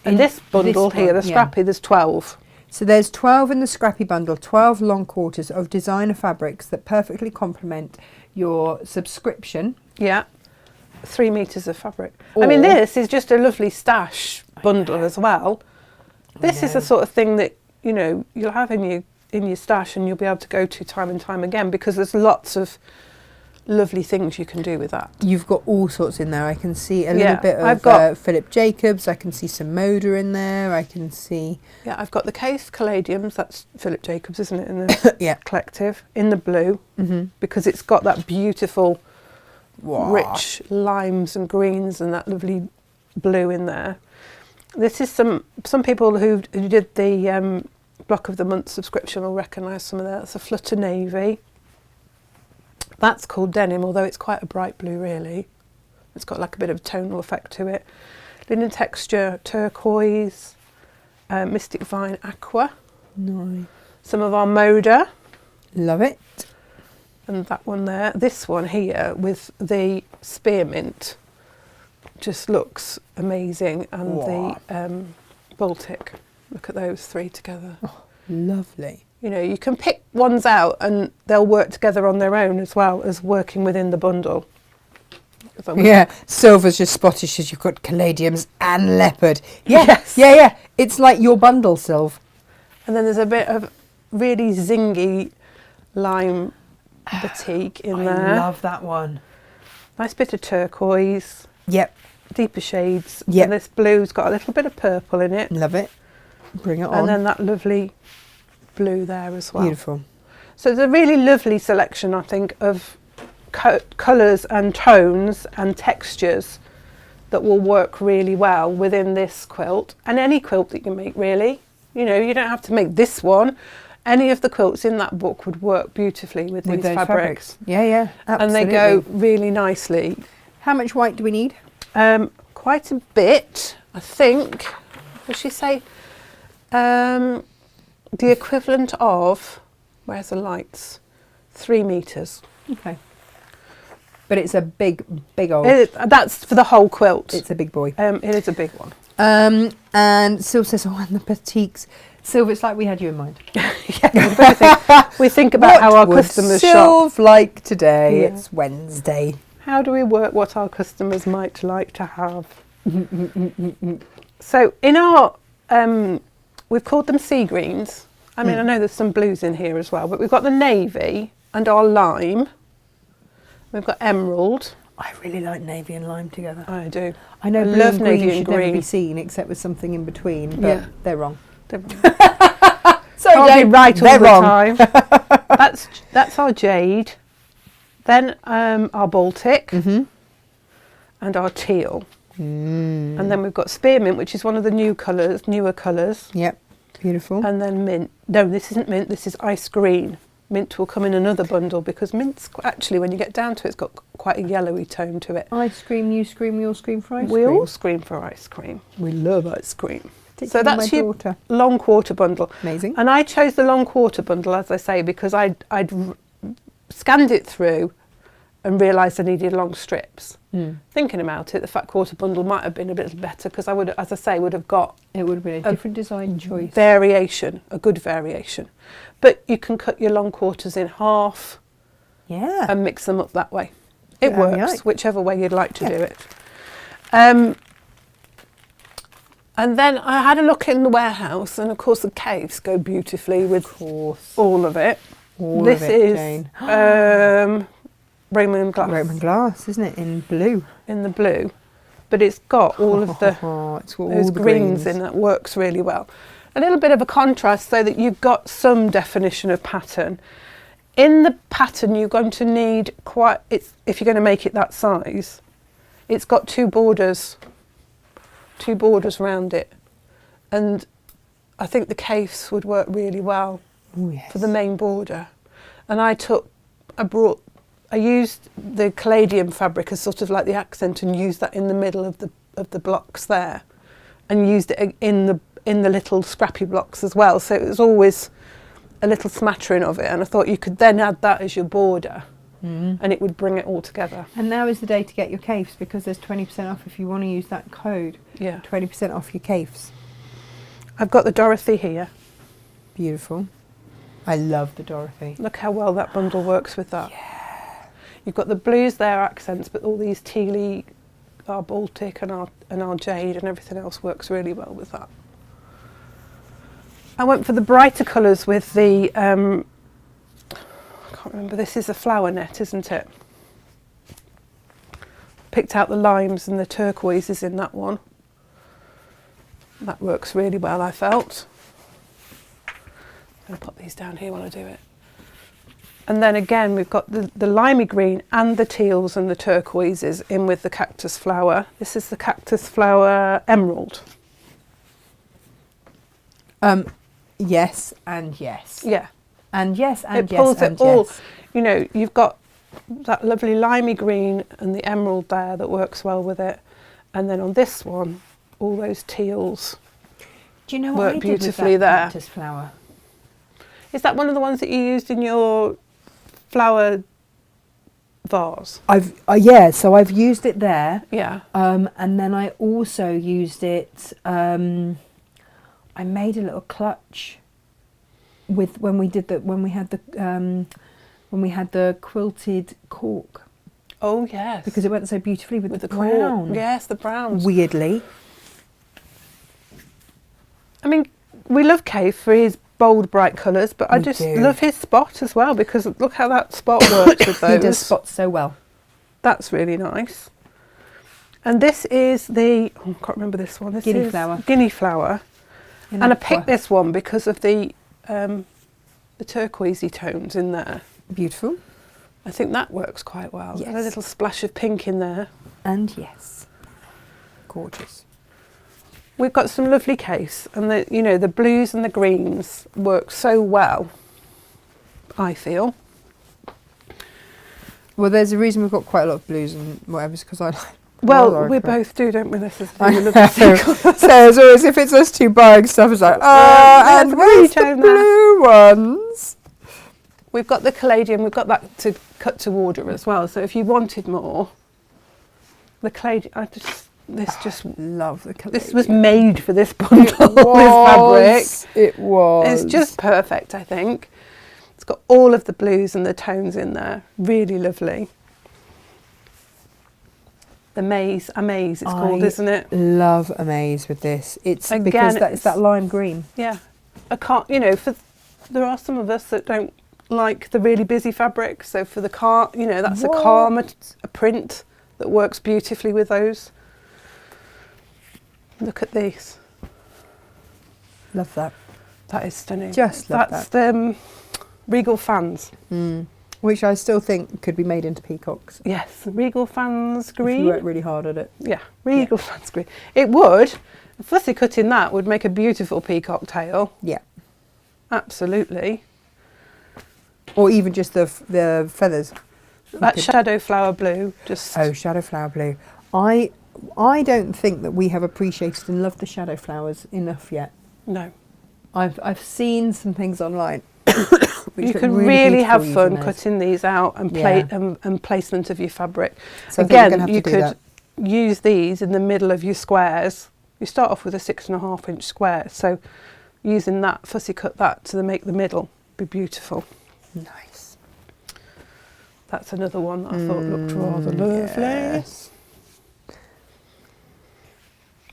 and this bundle here, the scrappy, there's 12. So there's 12 in the scrappy bundle, 12 long quarters of designer fabrics that perfectly complement your subscription. Yeah, 3 meters of fabric. I mean, this is just a lovely stash bundle as well. This is the sort of thing that, you know, you'll have in your stash and you'll be able to go to time and time again, because there's lots of lovely things you can do with that. You've got all sorts in there. I can see a little bit of I've got Philip Jacobs. I can see some Moda in there. I can see... Yeah, I've got the case Caladiums. That's Philip Jacobs, isn't it, in the collective, in the blue, because it's got that beautiful, rich limes and greens and that lovely blue in there. This is some people who did the Block of the Month subscription will recognise some of that. That's a Flutter Navy. That's called denim, although it's quite a bright blue, really. It's got like a bit of a tonal effect to it. Linen Texture Turquoise, Mystic Vine Aqua. Nice. Some of our Moda. Love it. And that one there. This one here with the spearmint just looks amazing. And the Baltic. Look at those 3 together. Oh, lovely. You know, you can pick ones out and they'll work together on their own as well as working within the bundle. Yeah, Silver's just spotted because you've got Caladiums and Leopard. Yeah, yes. Yeah. It's like your bundle, Sylv. And then there's a bit of really zingy lime batik in there. I love that one. Nice bit of turquoise. Yep. Deeper shades. Yep. And this blue's got a little bit of purple in it. Love it. Bring it on. And then that lovely blue there as well. Beautiful. So it's a really lovely selection, I think, of colours and tones and textures that will work really well within this quilt, and any quilt that you can make, really. You know, you don't have to make this one. Any of the quilts in that book would work beautifully with these fabrics. Yeah, absolutely. And they go really nicely. How much white do we need? Quite a bit, I think. Would she say the equivalent of, where's the lights? 3 meters. Okay. But it's a big old... That's for the whole quilt. It's a big boy. It is a big one. And Sylv says, and the batiks. Sylv, it's like we had you in mind. we think about how our customers shop. Sylv like today? Yeah. It's Wednesday. How do we work what our customers might like to have? So in our... we've called them sea greens. I mean, I know there's some blues in here as well, but we've got the navy and our lime. We've got emerald. I really like navy and lime together. I do. I know blue and green should never be seen except with something in between, but they're wrong. Sorry, Jade, right all the time. That's our jade. Then our Baltic and our teal. And then we've got spearmint, which is one of the newer colours. Yep, beautiful. And then mint. No, this isn't mint, this is ice green. Mint will come in another bundle because mint's actually, when you get down to it, it's got quite a yellowy tone to it. I scream, you scream, we all scream for ice cream. We all scream for ice cream. We love ice cream. So that's my your daughter. Long quarter bundle. Amazing. And I chose the long quarter bundle, as I say, because I'd scanned it through and realised I needed long strips. Thinking about it, the fat quarter bundle might have been a bit better because I would, as I say, would have got It would have been a different design choice. Variation, a good variation. But you can cut your long quarters in half and mix them up that way. It works, whichever way you'd like to do it. And then I had a look in the warehouse, and of course the caves go beautifully with all of it. This is Roman glass. Roman glass, isn't it? In blue. In the blue. But it's got all of those all the greens in that works really well. A little bit of a contrast so that you've got some definition of pattern. In the pattern you're going to need if you're going to make it that size, it's got two borders around it. And I think the caves would work really well for the main border. And I used the Caladium fabric as sort of like the accent and used that in the middle of the blocks there, and used it in the little scrappy blocks as well. So it was always a little smattering of it, and I thought you could then add that as your border, and it would bring it all together. And now is the day to get your caves, because there's 20% off if you want to use that code. 20% off your caves. I've got the Dorothy here. Beautiful. I love the Dorothy. Look how well that bundle works with that. Yeah. You've got the blues there, accents, but all these tealy, our Baltic and our jade and everything else works really well with that. I went for the brighter colours with the, I can't remember, this is a flower net, isn't it? Picked out the limes and the turquoises in that one. That works really well, I felt. I'm going to put these down here while I do it. And then again, we've got the limey green and the teals and the turquoises in with the cactus flower. This is the cactus flower emerald. Yes and yes. Yeah. And yes and it pulls yes and it all. yes. You know, you've got that lovely limey green and the emerald there that works well with it. And then on this one, all those teals Do you know what work I did beautifully with that there. cactus flower? Is that one of the ones that you used in your flower vase? So I've used it there. Yeah. And then I also used it. I made a little clutch with when we had the quilted cork. Oh yes. Because it went so beautifully with the brown. brown. Yes, the browns. Weirdly. I mean, we love Cave for his bold, bright colours, but I just love his spot as well, because look how that spot works with those. He does spots so well. That's really nice. And this is I can't remember this one. This Guinea flower. Guinea flower. And I picked this one because of the turquoisey tones in there. Beautiful. I think that works quite well. Yes. And a little splash of pink in there. And yes. Gorgeous. We've got some lovely case, and the blues and the greens work so well, I feel. Well, there's a reason we've got quite a lot of blues and whatever, because I like. Well, we both do, don't we? This is the thing. So as always, if it's us two buying stuff, it's like, and where's the blue ones? We've got the Caladium, we've got that to cut to order as well. So if you wanted more, the Caladium, love the Caladium. This was made for this bundle, this fabric. It was. It's just perfect, I think. It's got all of the blues and the tones in there. Really lovely. The Amaze it's called, isn't it? Love Amaze with this. It's again, because it's that lime green. Yeah. I can't, there are some of us that don't like the really busy fabric. So for the that's a calm a print that works beautifully with those. Look at these. Love that. That is stunning. Just love that. That's the Regal fans. Which I still think could be made into peacocks. Yes, Regal fans green. If you work really hard at it. Yeah, Regal fans green. It would. Fussy cutting that would make a beautiful peacock tail. Yeah. Absolutely. Or even just the feathers. That shadow flower blue. Shadow flower blue. I don't think that we have appreciated and loved the shadow flowers enough yet. No. I've seen some things online you can really have fun cutting these out and and placement of your fabric. So again, you could use these in the middle of your squares. You start off with a 6.5 inch square, so using that, fussy cut that to make the middle be beautiful. Nice. That's another one that I thought looked rather lovely. Yes.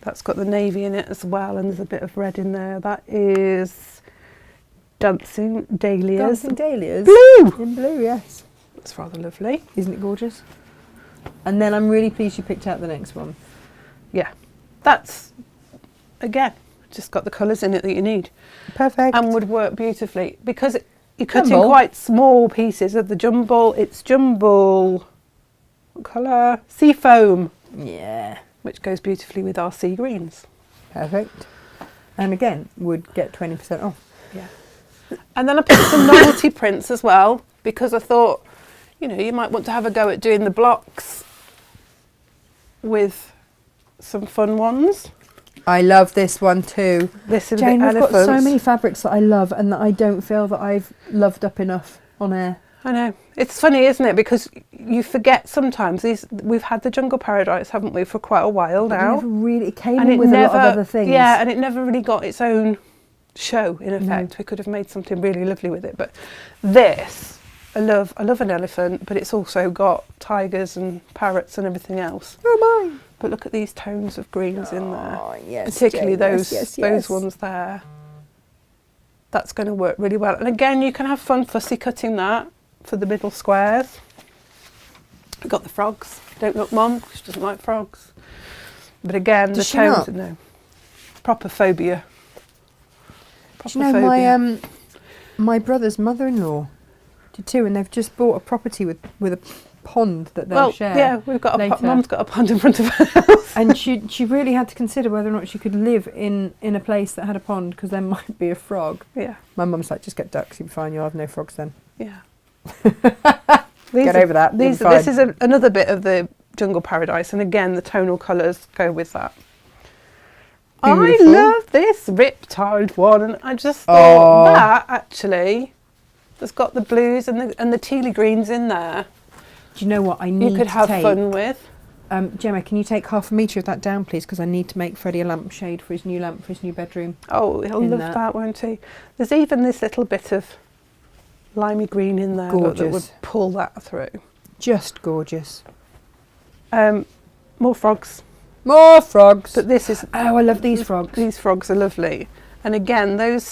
That's got the navy in it as well, and there's a bit of red in there. That is Dancing Dahlias. Dancing Dahlias. Blue! In blue, yes. That's rather lovely. Isn't it gorgeous? And then I'm really pleased you picked out the next one. Yeah. That's, again, just got the colours in it that you need. Perfect. And would work beautifully. Because you cut in quite small pieces of the jumble. It's jumble, what colour? Seafoam. Yeah. Which goes beautifully with our sea greens. Perfect. And again, would get 20% off. Yeah. And then I put some novelty prints as well, because I thought, you know, you might want to have a go at doing the blocks with some fun ones. I love this one too. This is Jane, the we've elephants. got so many fabrics that I love and that I don't feel that I've loved up enough on air. I know. It's funny, isn't it? Because you forget sometimes. We've had the Jungle Paradise, haven't we, for quite a while now. It came in with a lot of other things. Yeah, and it never really got its own show, in effect. No. We could have made something really lovely with it. But this, I love an elephant, but it's also got tigers and parrots and everything else. Oh my! But look at these tones of greens in there. Yes, particularly Jane, those ones there. That's going to work really well. And again, you can have fun fussy cutting that for the middle squares. We've got the frogs. Don't look, Mum, she doesn't like frogs. But again, the tones, no. Proper phobia. Do you know, my brother's mother-in-law did too, and they've just bought a property with a pond that they'll share. Yeah, we've got Mum's got a pond in front of her house. And she really had to consider whether or not she could live in a place that had a pond, because there might be a frog. Yeah. My mum's like, just get ducks, you'll be fine, you'll have no frogs then. Yeah. Get over that. This is another bit of the Jungle Paradise, and again, the tonal colours go with that. Beautiful. I love this riptide one, and I just thought that actually has got the blues and the tealy greens in there. Do you know what I need? You could have fun with. Gemma, can you take 1/2 metre of that down, please? Because I need to make Freddie a lampshade for his new lamp for his new bedroom. Oh, he'll love that, won't he? There's even this little bit of limey green in there that would pull that through. Just gorgeous. More frogs. More frogs. But this is... Oh, I love these frogs. These frogs are lovely. And again, the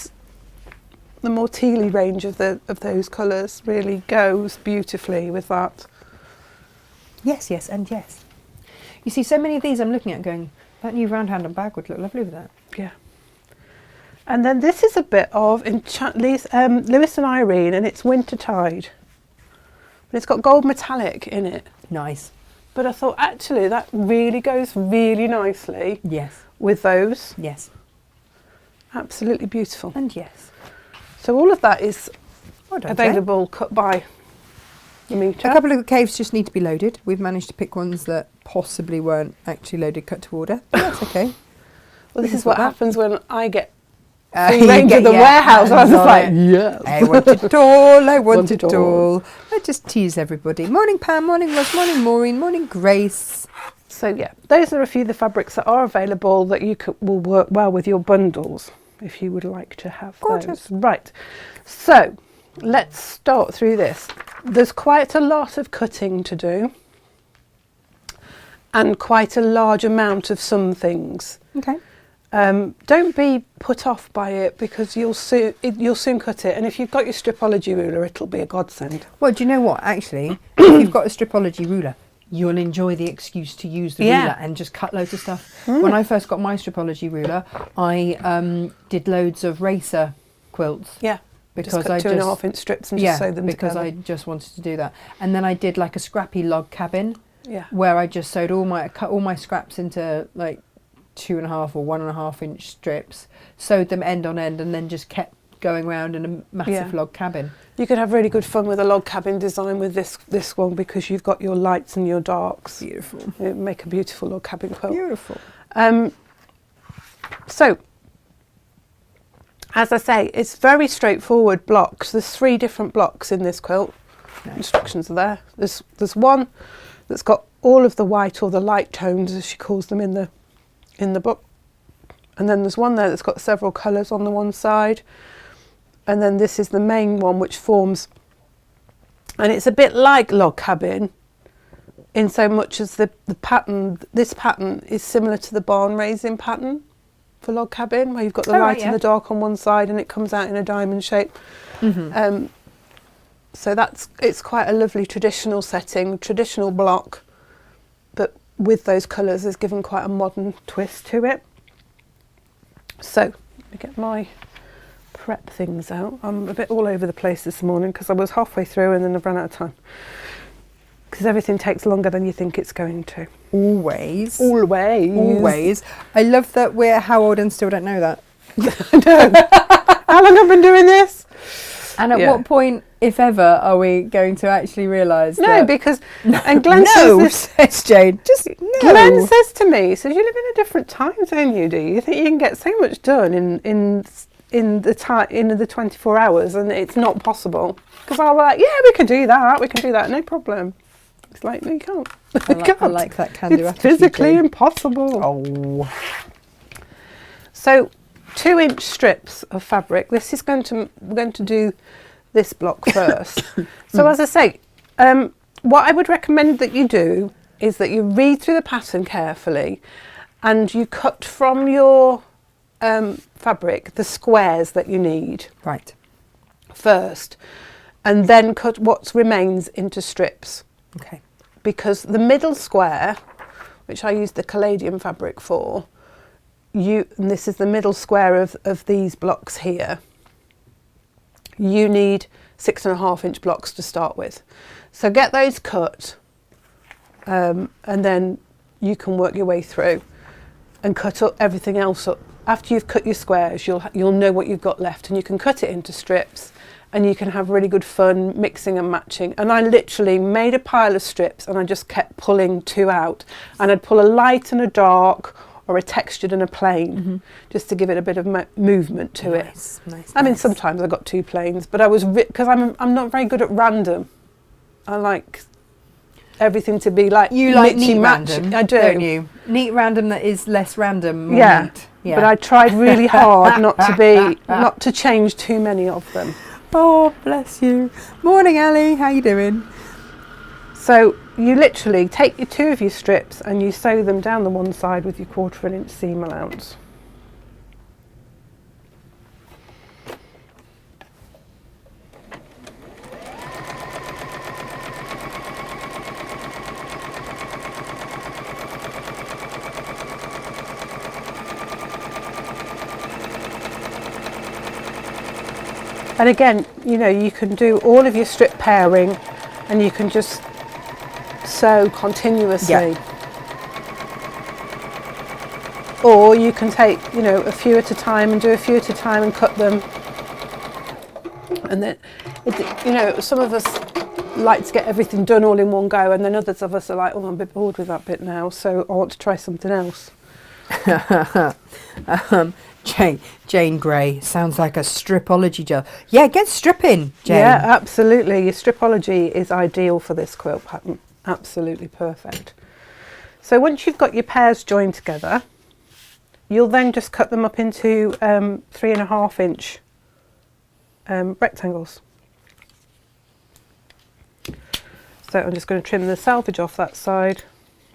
more tealy range of those colours really goes beautifully with that. Yes, yes, and yes. You see, so many of these I'm looking at going, that new round handle bag would look lovely with that. Yeah. And then this is a bit of Lewis and Irene, and it's Wintertide. But it's got gold metallic in it. Nice. But I thought, actually, that really goes really nicely. Yes. With those. Yes. Absolutely beautiful. And yes. So all of that is available cut by the metre. A couple of the caves just need to be loaded. We've managed to pick ones that possibly weren't actually loaded cut to order. But that's okay. Well, this is what happens when I get range of the warehouse. I was just like, yes. I want it all, I want it all. I just tease everybody. Morning Pam, morning Ross, morning Maureen, morning Grace. So yeah, those are a few of the fabrics that are available that will work well with your bundles if you would like to have those. Right, so let's start through this. There's quite a lot of cutting to do and quite a large amount of some things. Okay. Don't be put off by it, because you'll soon cut it, and if you've got your stripology ruler, it'll be a godsend. Well, do you know what? Actually, if you've got a stripology ruler, you'll enjoy the excuse to use the ruler and just cut loads of stuff. When I first got my stripology ruler, I did loads of racer quilts. Yeah. Because just cut 2.5 inch strips and just sew them because together. I just wanted to do that. And then I did like a scrappy log cabin. Yeah. Where I just cut all my scraps into like 2.5 or 1.5 inch strips, sewed them end on end, and then just kept going around in a massive log cabin. You could have really good fun with a log cabin design with this one, because you've got your lights and your darks. Beautiful. It would make a beautiful log cabin quilt. Beautiful. So As I say, it's very straightforward blocks. There's 3 different blocks in this quilt. Nice. Instructions are there. There's one that's got all of the white or the light tones, as she calls them in the book. And then there's one there that's got several colours on the one side. And then this is the main one, which forms, and it's a bit like log cabin in so much as the pattern, this pattern is similar to the barn raising pattern for log cabin, where you've got the light and the dark on one side and it comes out in a diamond shape. Mm-hmm. So it's quite a lovely traditional setting, traditional block, but with those colours is given quite a modern twist to it. So let me get my prep things out. I'm a bit all over the place this morning because I was halfway through and then I've run out of time. Because everything takes longer than you think it's going to. Always. I love that we're how old and still don't know that. I know. How long have I been doing this? And at what point, if ever, are we going to actually realise that? No, because... And Glenn says Jane. Just no. Glenn says to me, he says, you live in a different time zone, you do. You think you can get so much done in the 24 hours and it's not possible. Because I was like, yeah, we can do that, no problem. It's like, no, you can't. I like that can-do attitude. It's physically impossible. Oh. So, 2-inch strips of fabric. This is we're going to do this block first. So, as I say, what I would recommend that you do is that you read through the pattern carefully, and you cut from your fabric the squares that you need. Right. First, and then cut what remains into strips. Okay. Because the middle square, which I use the Caladium fabric for, and this is the middle square of these blocks here, you need 6.5-inch blocks to start with. So get those cut, and then you can work your way through and cut up everything else up. After you've cut your squares, you'll know what you've got left, and you can cut it into strips. And you can have really good fun mixing and matching. And I literally made a pile of strips and I just kept pulling 2 out. And I'd pull a light and a dark or a textured and a plain, just to give it a bit of movement to it. Nice. I mean, sometimes I got 2 plains, but I was, because I'm not very good at random. I like everything to be like you like neat random. I do. Don't you? Neat random that is less random. Yeah. But I tried really hard not to change too many of them. Oh, bless you. Morning, Ali. How you doing? So you literally take your 2 of your strips and you sew them down the one side with your 1/4 inch seam allowance. And again, you know, you can do all of your strip pairing and you can just sew continuously. Yeah. Or you can take, you know, a few at a time and do a few at a time and cut them. And then, you know, some of us like to get everything done all in one go, and then others of us are like, oh, I'm a bit bored with that bit now, so I want to try something else. Jane Grey sounds like a stripology gel. Yeah, get stripping, Jane. Yeah, absolutely. Your stripology is ideal for this quilt pattern. Absolutely perfect. So once you've got your pairs joined together, you'll then just cut them up into 3.5-inch rectangles. So I'm just going to trim the selvage off that side.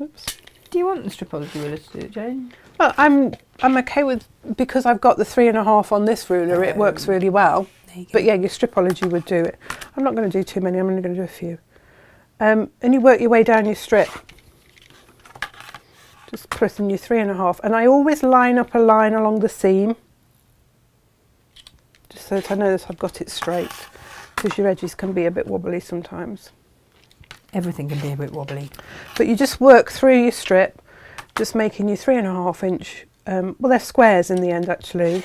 Oops. Do you want the stripology ruler to do it, Jane? Well, I'm okay with, because I've got the 3.5 on this ruler, it works really well. But yeah, your stripology would do it. I'm not going to do too many, I'm only going to do a few. And you work your way down your strip. Just pressing your 3.5. And I always line up a line along the seam, just so that I know that I've got it straight, because your edges can be a bit wobbly sometimes. Everything can be a bit wobbly. But you just work through your strip, just making your 3.5-inch, well, they're squares in the end actually.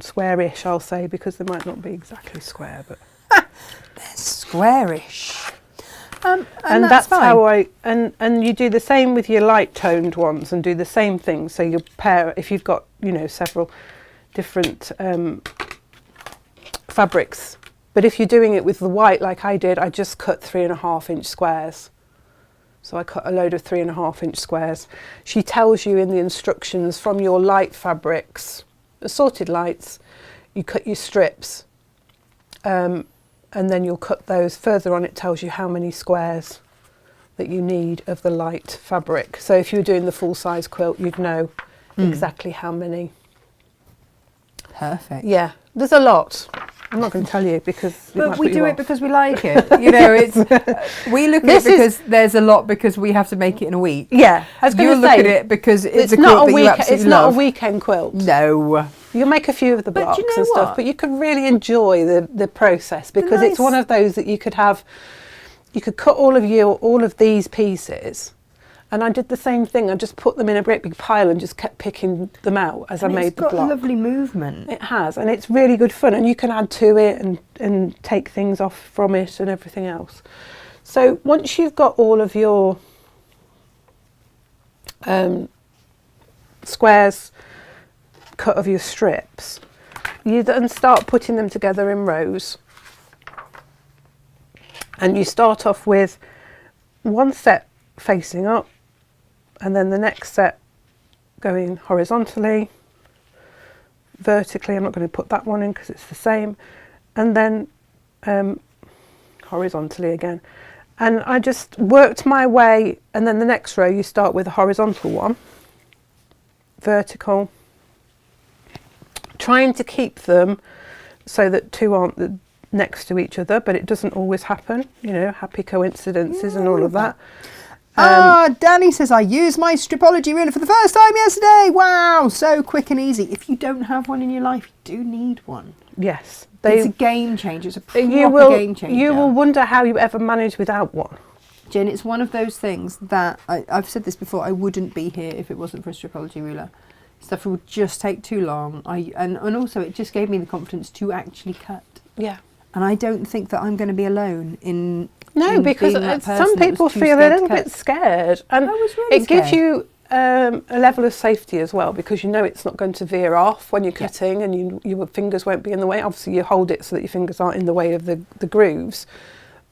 Squarish, I'll say, because they might not be exactly square, but they're squarish. And that's fine. how and you do the same with your light toned ones and do the same thing. So you pair, if you've got, you know, several, different fabrics. But if you're doing it with the white like I did, I just cut 3.5-inch squares. So I cut a load of 3.5-inch squares. She tells you in the instructions from your light fabrics, assorted lights, you cut your strips, and then you'll cut those. Further on it tells you how many squares that you need of the light fabric. So if you were doing the full size quilt, you'd know exactly how many. Perfect. Yeah, there's a lot. I'm not going to tell you because but we do it because we like it. You know, it's we look at it because there's a lot because we have to make it in a week. Yeah, I was going to say, look at it because it's a not quilt a that you absolutely It's love. not a weekend quilt. No. You'll make a few of the blocks and stuff, but you can really enjoy the process because it's one of those that you could have. You could cut all of these pieces. And I did the same thing. I just put them in a great big pile and just kept picking them out as I made the block. It's got lovely movement. It has, and it's really good fun. And you can add to it and take things off from it and everything else. So once you've got all of your squares cut of your strips, you then start putting them together in rows. And you start off with one set facing up, and then the next set going horizontally, vertically. I'm not going to put that one in because it's the same, and then horizontally again. And I just worked my way, and then the next row you start with a horizontal one, vertical, trying to keep them so that two aren't next to each other, but it doesn't always happen, you know, happy coincidences and all of that. Danny says, I used my stripology ruler for the first time yesterday. Wow, so quick and easy. If you don't have one in your life, you do need one. Yes. It's a game changer. It's a proper game changer. You will wonder how you ever manage without one. Jen, it's one of those things that, I've said this before, I wouldn't be here if it wasn't for a stripology ruler. Stuff would just take too long. And also it just gave me the confidence to actually cut. Yeah. And I don't think that I'm going to be alone in because some people feel a little bit scared, and it gives you a level of safety as well, because you know it's not going to veer off when you're cutting, and your fingers won't be in the way. Obviously you hold it so that your fingers aren't in the way of the grooves,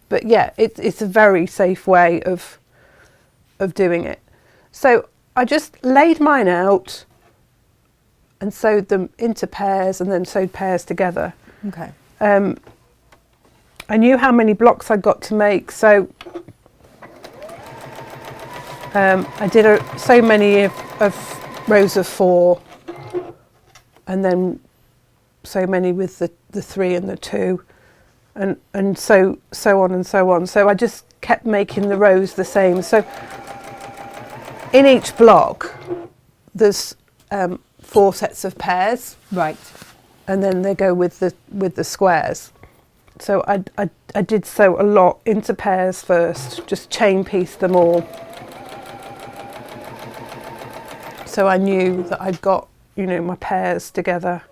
but yeah, it's a very safe way of doing it. So I just laid mine out and sewed them into pairs, and then sewed pairs together. Okay. I knew how many blocks I got to make, so I did so many of rows of 4, and then so many with the 3 and the 2, and so on and so on. So I just kept making the rows the same. So in each block, there's 4 sets of pairs, right, and then they go with the squares. So I did sew a lot into pairs first, just chain piece them all. So I knew that I'd got, you know, my pairs together.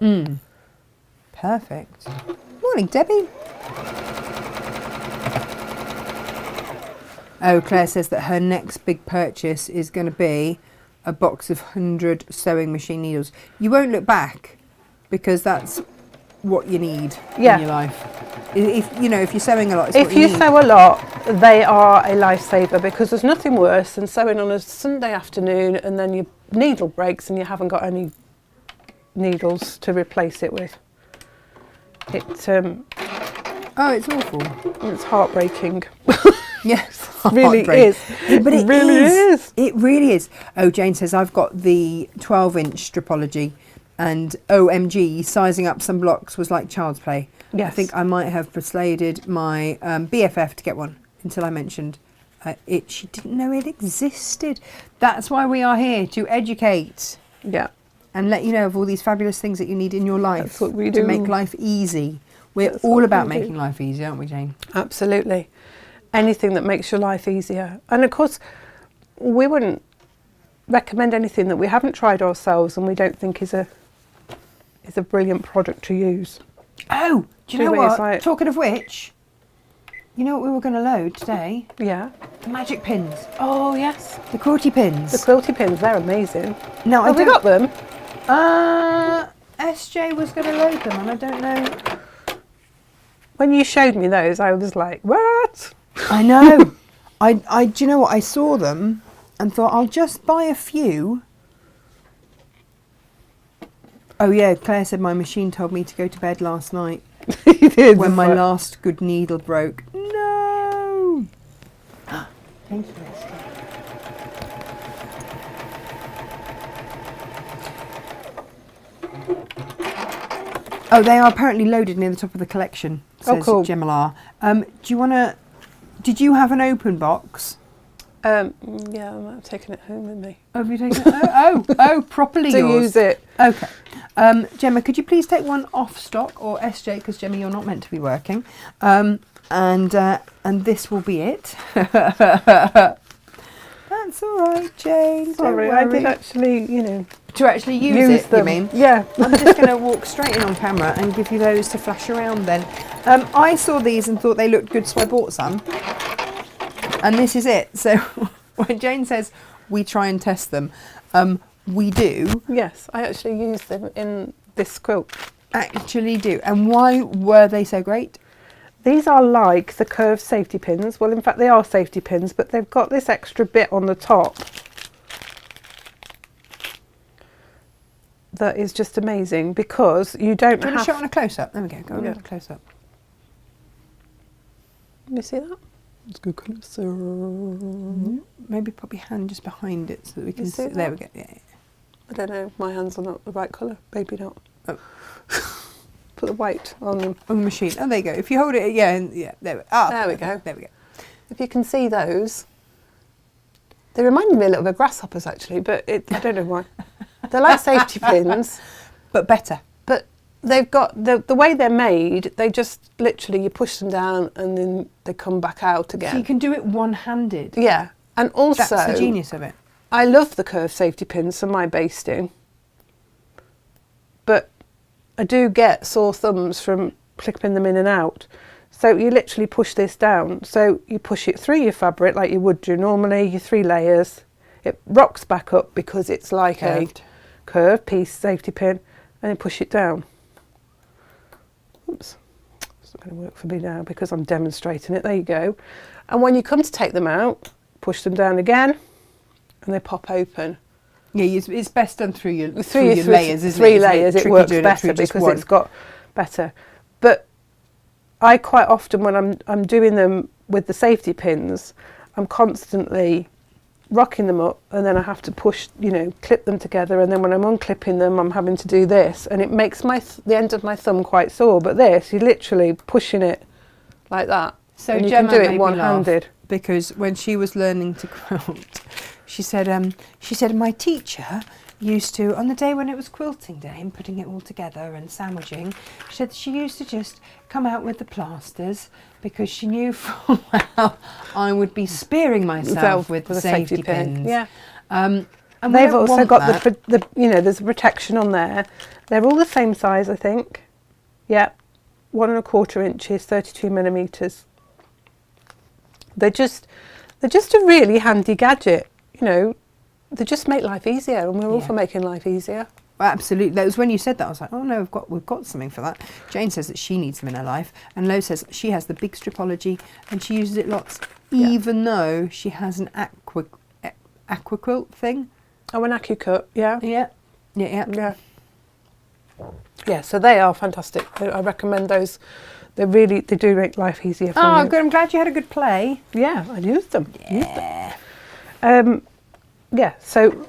Perfect. Morning, Debbie. Oh, Claire says that her next big purchase is going to be a box of 100 sewing machine needles. You won't look back, because that's what you need in your life. If you're sewing a lot, it's if you sew a lot, they are a lifesaver, because there's nothing worse than sewing on a Sunday afternoon and then your needle breaks and you haven't got any needles to replace it with. It's awful. It's heartbreaking. Yes, it really is. But it really is. It really is. Oh, Jane says, I've got the 12-inch stripology, and OMG, sizing up some blocks was like child's play. Yes. I think I might have persuaded my BFF to get one until I mentioned it. She didn't know it existed. That's why we are here, to educate. Yeah. And let you know of all these fabulous things that you need in your life. That's what we do. To make life easy. We're all about making life easy, aren't we, Jane? Absolutely. Anything that makes your life easier. And of course, we wouldn't recommend anything that we haven't tried ourselves and we don't think is a brilliant product to use. Oh, do you know what? Talking of which, you know what we were going to load today? Yeah. The magic pins. Oh, yes. The quilty pins. The quilty pins, they're amazing. No, have we got them? SJ was going to load them, and I don't know. When you showed me those, I was like, what? I know. Do you know what? I saw them and thought I'll just buy a few. Oh yeah, Claire said my machine told me to go to bed last night. He did. When my last good needle broke. No. Thank you, SJ. Oh, they are apparently loaded near the top of the collection, says cool. Gemma. Do you want to... Did you have an open box? Yeah, I might have taken it home with me. Oh, have you taken it? Oh, properly to yours. use it. Okay. Gemma, could you please take one off stock, or SJ, because Gemma, you're not meant to be working. And this will be it. That's all right, Jane. Sorry, I did actually, To actually use it, them. you mean? Yeah. I'm just going to walk straight in on camera and give you those to flash around then. I saw these and thought they looked good, so I bought some. And this is it. So when Jane says we try and test them, we do. Yes, I actually used them in this quilt. Actually do. And why were they so great? These are like the curved safety pins. Well, in fact, they are safety pins, but they've got this extra bit on the top that is just amazing, because you don't Do you want have... to show it on a close-up? There we go. Go on a close-up. Can you see that? Let's go closer. Maybe pop your hand just behind it so that we can see. that? There we go. Yeah. I don't know. My hands are not the right colour. Maybe not. Oh. Put the weight on them. On the machine. Oh, there you go. If you hold it, yeah. There we go. There we go. There we go. If you can see those, they remind me a little bit of grasshoppers actually, but I don't know why. They're like safety pins, but better. But they've got the way they're made. They just literally you push them down and then they come back out again. So you can do it one-handed. Yeah, and also That's the genius of it. I love the curved safety pins for my basting, but I do get sore thumbs from clipping them in and out. So you literally push this down. So you push it through your fabric like you would do normally, your 3 layers. It rocks back up because it's like Curved. a curved piece safety pin, and then push it down. Oops, it's not going to work for me now because I'm demonstrating it. There you go. And when you come to take them out, push them down again, and they pop open. Yeah, it's best done through your layers, isn't it? 3 layers, it works better because it's got better. But I quite often, when I'm doing them with the safety pins, I'm constantly rocking them up, and then I have to push, clip them together, and then when I'm unclipping them, I'm having to do this, and it makes the end of my thumb quite sore. But this, you're literally pushing it like that. So and you Gemma can do made it me one-handed. laugh because when she was learning to quilt, she said my teacher used to, on the day when it was quilting day and putting it all together and sandwiching, she said she used to just come out with the plasters because she knew full well I would be spearing myself with the safety pins. Yeah. And they've also got the there's protection on there. They're all the same size, I think. Yeah, 1¼ inches, 32 millimeters. They're just a really handy gadget. They just make life easier, and we're all for making life easier. Absolutely. That was when you said that, I was like, oh no, we've got something for that. Jane says that she needs them in her life, and Lo says she has the big stripology and she uses it lots, even though she has an aqua quilt thing. Oh, an AccuCut, yeah. Yeah. Yeah, so they are fantastic. I recommend those. They do make life easier for you. Good. I'm glad you had a good play. Yeah, I used them. Yeah. So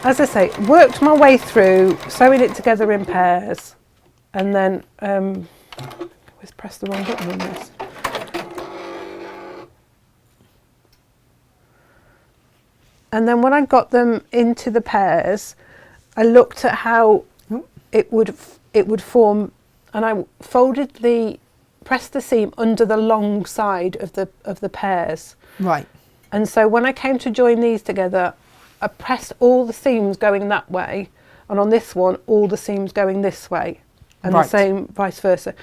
as I say, worked my way through sewing it together in pairs, and then I always press the wrong button on this. And then when I got them into the pairs, I looked at how it would form, and I pressed the seam under the long side of the pairs. Right. And so when I came to join these together, I pressed all the seams going that way, and on this one, all the seams going this way, and the same vice versa.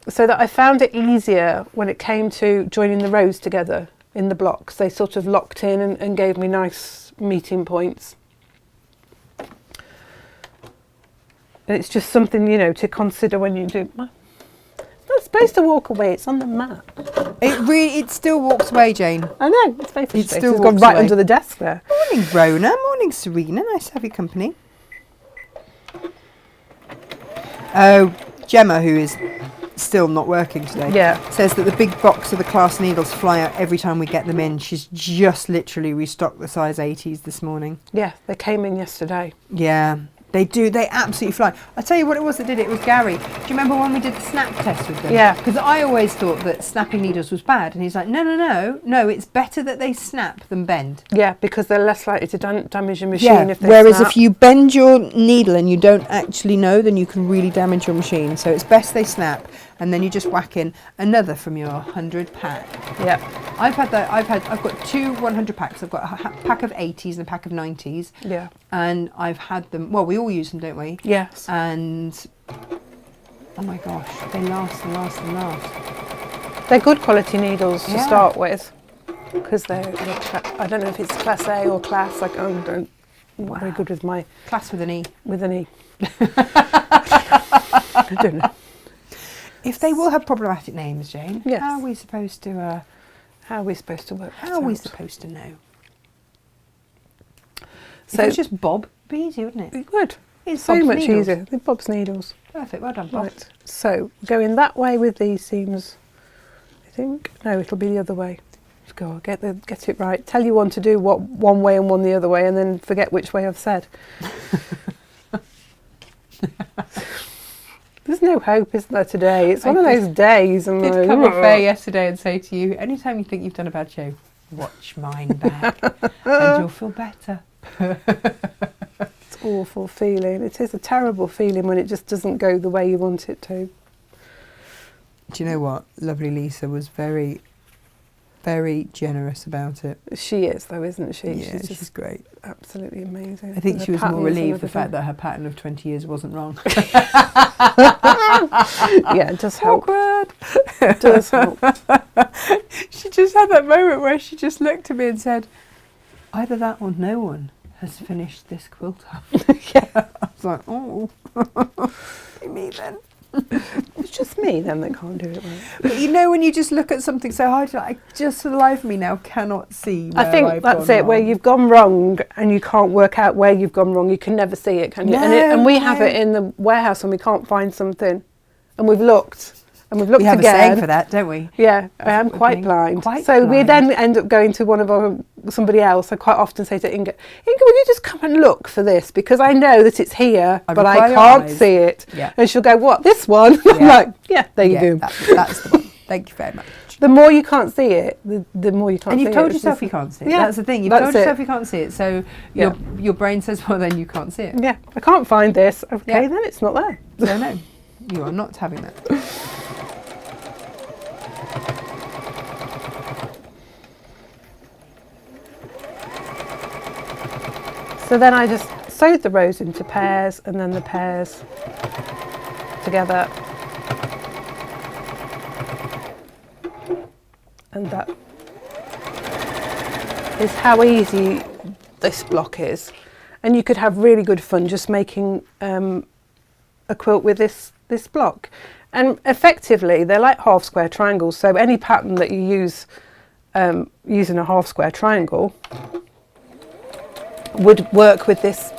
So that I found it easier when it came to joining the rows together in the blocks. They sort of locked in and gave me nice meeting points. it's just something, you know, to consider when you do. It's not supposed to walk away. It's on the mat. It still walks away, Jane. I know. It's very frustrating. It still it's gone walks right away. under the desk there. Morning, Rona. Morning, Serena. Nice to have your company. Oh, Gemma, who is still not working today, says that the big box of the class needles fly out every time we get them in. She's just literally restocked the size 80s this morning. Yeah, they came in yesterday. Yeah, they do. They absolutely fly. I'll tell you what it was that did it. It was Gary. Do you remember when we did the snap test with them? Yeah. Because I always thought that snapping needles was bad. And he's like, no, it's better that they snap than bend. Yeah, because they're less likely to damage your machine if they whereas snap. if you bend your needle and you don't actually know, then you can really damage your machine. So it's best they snap, and then you just whack in another from your 100 pack. Yeah. I've got 2 100 packs. I've got a pack of 80s and a pack of 90s. Yeah. And I've had them, well, we all use them, don't we? Yes. And oh my gosh, they last and last and last. They're good quality needles to start with, because they're I don't know if it's class A or class. Like, I'm not very good with my class with an E. With an E. I don't know. If they will have problematic names, Jane, yes. How are we supposed to work? How are we supposed to know? So it's just Bob, it'd be easy, wouldn't it? It would. It's so Bob's much needles. easier with Bob's needles. Perfect, well done, Bob. Right. So going that way with these seams, I think. No, it'll be the other way. Let's go. Get it right. Tell you one to do one way and one the other way, and then forget which way I've said. There's no hope, isn't there, today? It's one of those days. I did come off air yesterday and say to you, anytime you think you've done a bad show, watch mine back and you'll feel better. It's an awful feeling. It is a terrible feeling when it just doesn't go the way you want it to. Do you know what? Lovely Lisa was very, very generous about it. She is, though, isn't she? Yeah, she's great. Absolutely amazing. I think she was more relieved the fact that her pattern of 20 years wasn't wrong. Yeah, it does help. Awkward. It does help. She just had that moment where she just looked at me and said, either that or no one has finished this quilt up. Yeah. I was like, oh, me then. It's just me then that can't do it right. But you know when you just look at something so hard, I just for the life of me now cannot see where I think I've that's gone it, wrong. where you've gone wrong and you can't work out where you've gone wrong. You can never see it, can you? And we have it in the warehouse when we can't find something. And we've looked. And we've looked we have again. a saying for that, don't we? Yeah, I am quite blind. We then end up going to somebody else. I quite often say to Inga, will you just come and look for this? Because I know that it's here, but I can't see it. Yeah. And she'll go, what, this one? Yeah. I'm like, yeah, there you go. That's the one. Thank you very much. The more you can't see it, the more you can't see it. And you've told yourself you can't see it. Yeah, that's the thing. You've told yourself you can't see it. So your brain says, well, then you can't see it. Yeah, I can't find this. Okay, then it's not there. So no, you are not having that. So then I just sewed the rows into pairs and then the pairs together. And that is how easy this block is. And you could have really good fun just making a quilt with this block. And effectively, they're like half square triangles. So any pattern that you use using a half square triangle would work with this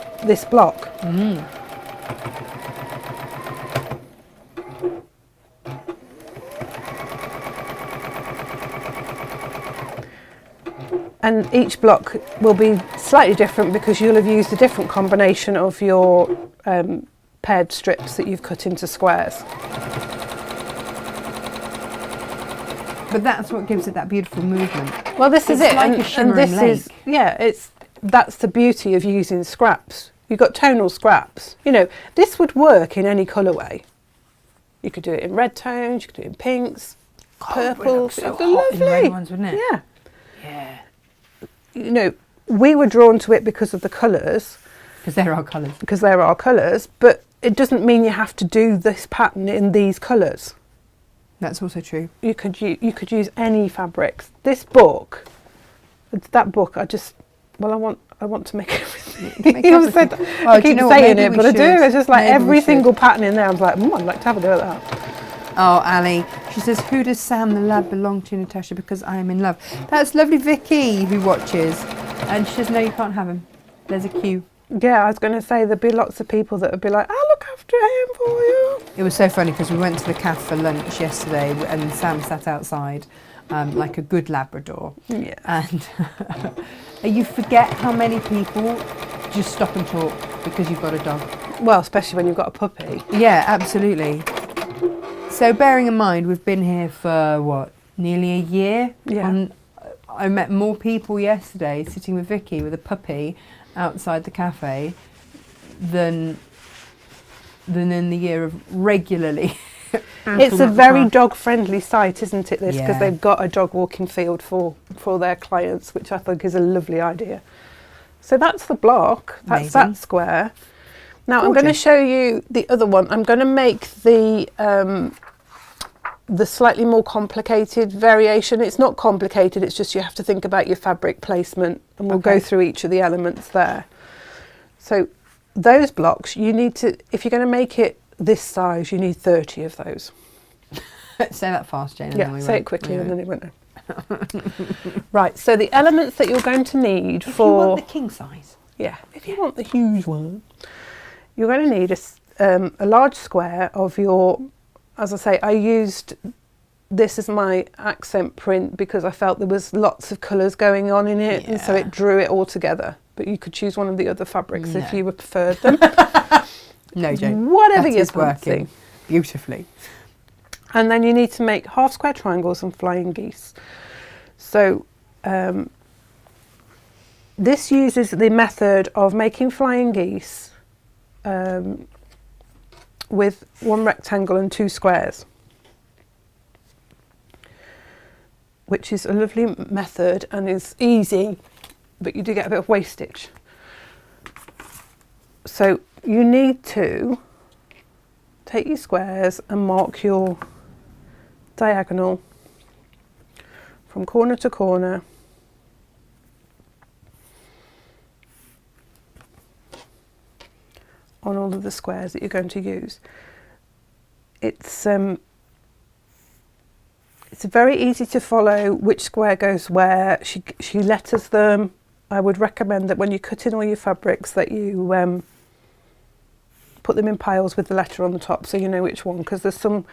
block. Mm. And each block will be slightly different because you'll have used a different combination of your paired strips that you've cut into squares. But that's what gives it that beautiful movement. Well, this is it. Like a shimmering lake. That's the beauty of using scraps. You've got tonal scraps. You know, this would work in any colourway. You could do it in red tones, you could do it in pinks, purples. It would look so hot in red ones, wouldn't it? Yeah. Yeah. You know, we were drawn to it because of the colours. Because they're our colours. Because they're our colours, but it doesn't mean you have to do this pattern in these colours. That's also true. You could use any fabrics. This book, that book, I I want to make everything. Make everything. I keep saying it, but I do. It's just like every single pattern in there. I'm like, I'd like to have a go at that. Oh, Ali. She says, who does Sam the lab belong to, Natasha? Because I am in love. That's lovely Vicky who watches. And she says, no, you can't have him. There's a queue. Yeah, I was going to say there'd be lots of people that would be like, I'll look after him for you. It was so funny because we went to the cafe for lunch yesterday and Sam sat outside like a good Labrador. Yeah. And you forget how many people just stop and talk because you've got a dog. Well, especially when you've got a puppy. Yeah, absolutely. So bearing in mind, we've been here for, what, nearly a year? Yeah. I met more people yesterday sitting with Vicky with a puppy outside the cafe than in the year of regularly. It's a very dog-friendly site, isn't it, this? Because they've got a dog walking field for their clients, which I think is a lovely idea. So that's the block. That's that square. Now I'm going to show you the other one. I'm going to make the slightly more complicated variation. It's not complicated, it's just you have to think about your fabric placement, and we'll go through each of the elements there. So those blocks, you need to, if you're going to make it this size, you need 30 of those. Say that fast, Jane. Yeah, say it quickly and then it won't. Right, so the elements that you're going to need if you want the king size. Yeah, if you want the huge one, you're going to need a large square of your, as I say, I used this as my accent print because I felt there was lots of colours going on in it, and so it drew it all together. But you could choose one of the other fabrics if you preferred them. No, Jane. Whatever you're working beautifully. And then you need to make half square triangles and flying geese. So this uses the method of making flying geese with one rectangle and two squares, which is a lovely method and is easy, but you do get a bit of wastage. So you need to take your squares and mark your diagonal from corner to corner on all of the squares that you're going to use. It's very easy to follow which square goes where. She letters them. I would recommend that when you cut in all your fabrics that you put them in piles with the letter on the top so you know which one, because there's some,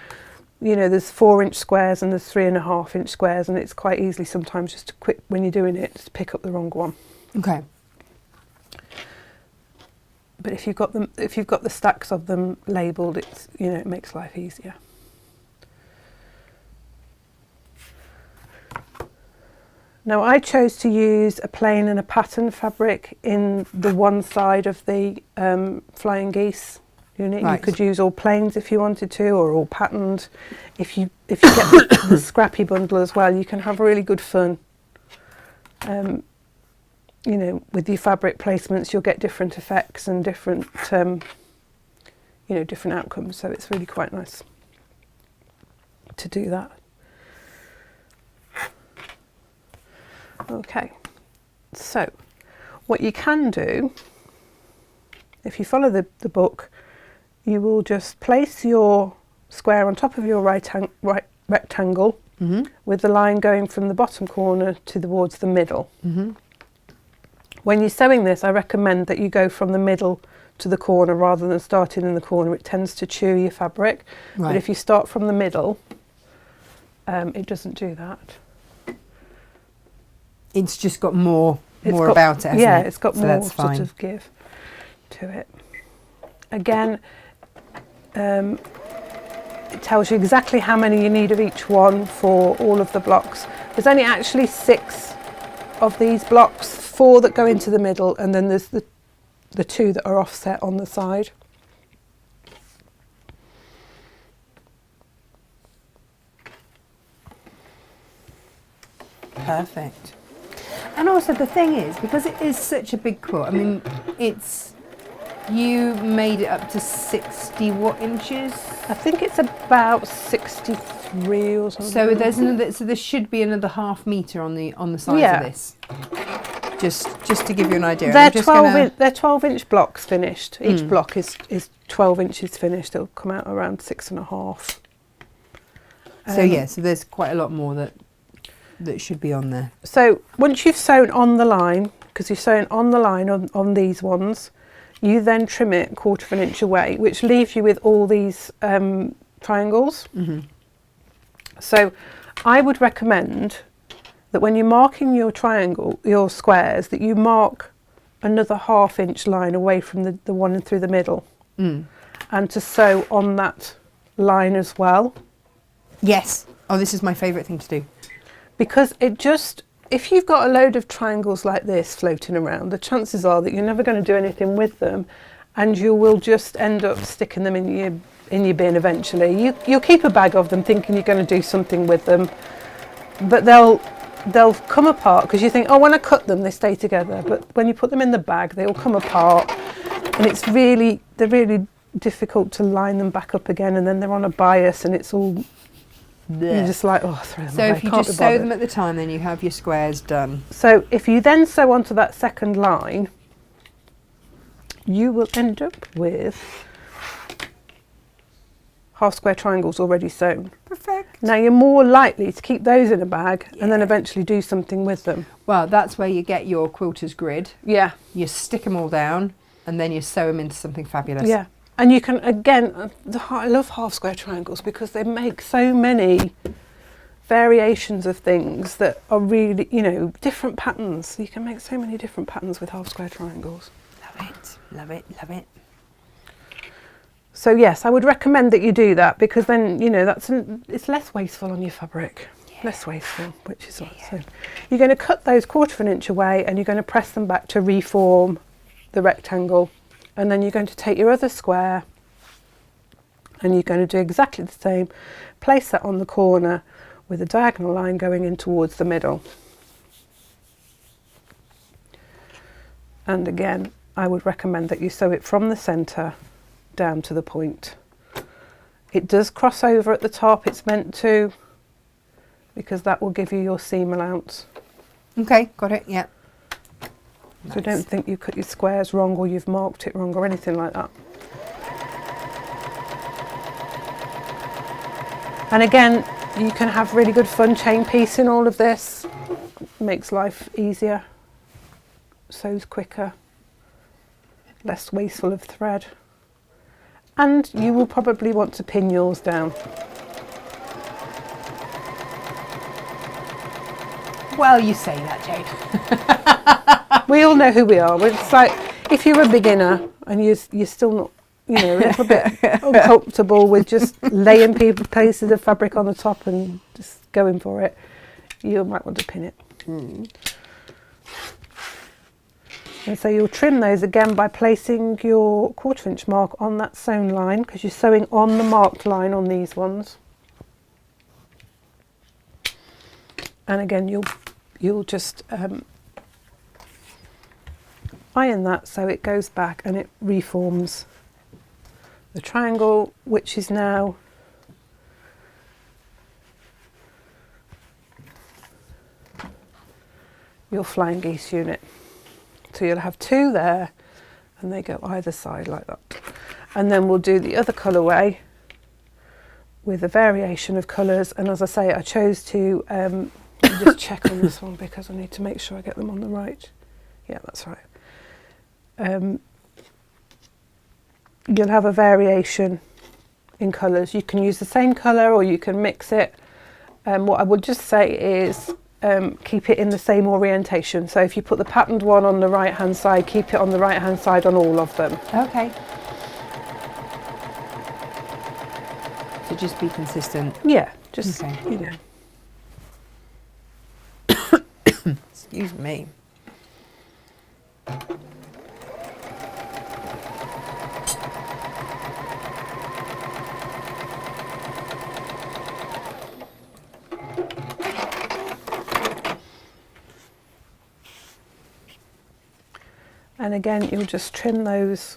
there's 4-inch squares and there's 3.5-inch squares, and it's quite easy sometimes just to quick when you're doing it to pick up the wrong one. Okay. But if you've got the stacks of them labelled, it's it makes life easier. Now I chose to use a plain and a pattern fabric in the one side of the flying geese unit. Right. You could use all plains if you wanted to, or all patterned. If you get the scrappy bundle as well, you can have really good fun. With your fabric placements, you'll get different effects and different, different outcomes. So it's really quite nice to do that. Okay, so what you can do, if you follow the book, you will just place your square on top of your right rectangle with the line going from the bottom corner towards the middle. When you're sewing this, I recommend that you go from the middle to the corner rather than starting in the corner. It tends to chew your fabric. Right. But if you start from the middle, it doesn't do that. It's just got more about it, hasn't it? It's got more sort of give to it. Again, it tells you exactly how many you need of each one for all of the blocks. There's only actually 6 of these blocks, 4 that go into the middle, and then there's the 2 that are offset on the side. Perfect. And also the thing is, because it is such a big quilt, I mean, you made it up to 60 inches? I think it's about 63 or something. So there should be another ½ metre on the size of this. just to give you an idea. They're 12-inch blocks finished. Each block is 12 inches finished. It'll come out around 6.5. So there's quite a lot more that should be on there. So once you've sewn on the line, because you're sewing on the line on these ones, you then trim it 1/4 of an inch away, which leaves you with all these triangles. So I would recommend that when you're marking your squares, that you mark another 1/2 inch line away from the one through the middle, and to sew on that line as well. Yes. Oh, this is my favourite thing to do. Because if you've got a load of triangles like this floating around, the chances are that you're never going to do anything with them, and you will just end up sticking them in your bin eventually. You'll keep a bag of them thinking you're going to do something with them, but they'll come apart because you think, oh, when I cut them they stay together, but when you put them in the bag they all come apart, and they're really difficult to line them back up again, and then they're on a bias and it's all you're just like, oh, throw them away. So if you just sew them at the time, then you have your squares done. So if you then sew onto that second line, you will end up with 1/2 square triangles already sewn. Perfect. Now you're more likely to keep those in a bag and then eventually do something with them. Well, that's where you get your quilter's grid. Yeah. You stick them all down and then you sew them into something fabulous. Yeah. And you can, again, I love 1/2 square triangles because they make so many variations of things that are really, different patterns. You can make so many different patterns with 1/2 square triangles. Love it, love it, love it. So yes, I would recommend that you do that, because then, it's less wasteful on your fabric. Yeah. Less wasteful, which is what. So you're going to cut those 1/4 of an inch away and you're going to press them back to reform the rectangle. And then you're going to take your other square and you're going to do exactly the same. Place that on the corner with a diagonal line going in towards the middle. And again, I would recommend that you sew it from the centre down to the point. It does cross over at the top, it's meant to, because that will give you your seam allowance. Okay, got it, yeah. So don't think you cut your squares wrong or you've marked it wrong or anything like that. And again, you can have really good fun chain piecing all of this. Makes life easier, sews quicker, less wasteful of thread. And you will probably want to pin yours down. Well, you say that, Jade. We all know who we are. It's like, if you're a beginner and you're still not, a little bit uncomfortable with just laying pieces of fabric on the top and just going for it, you might want to pin it. And so you'll trim those again by placing your 1/4 inch mark on that sewn line, because you're sewing on the marked line on these ones. And again, you'll just iron that so it goes back and it reforms the triangle, which is now your flying geese unit. So you'll have 2 there and they go either side like that. And then we'll do the other colourway with a variation of colours, and as I say, I chose to just check on this one because I need to make sure I get them on the right. Yeah, that's right. You'll have a variation in colours. You can use the same colour or you can mix it. What I would just say is keep it in the same orientation. So if you put the patterned one on the right hand side, keep it on the right hand side on all of them. Okay. So just be consistent. Yeah, just, okay. Excuse me. And again, you'll just trim those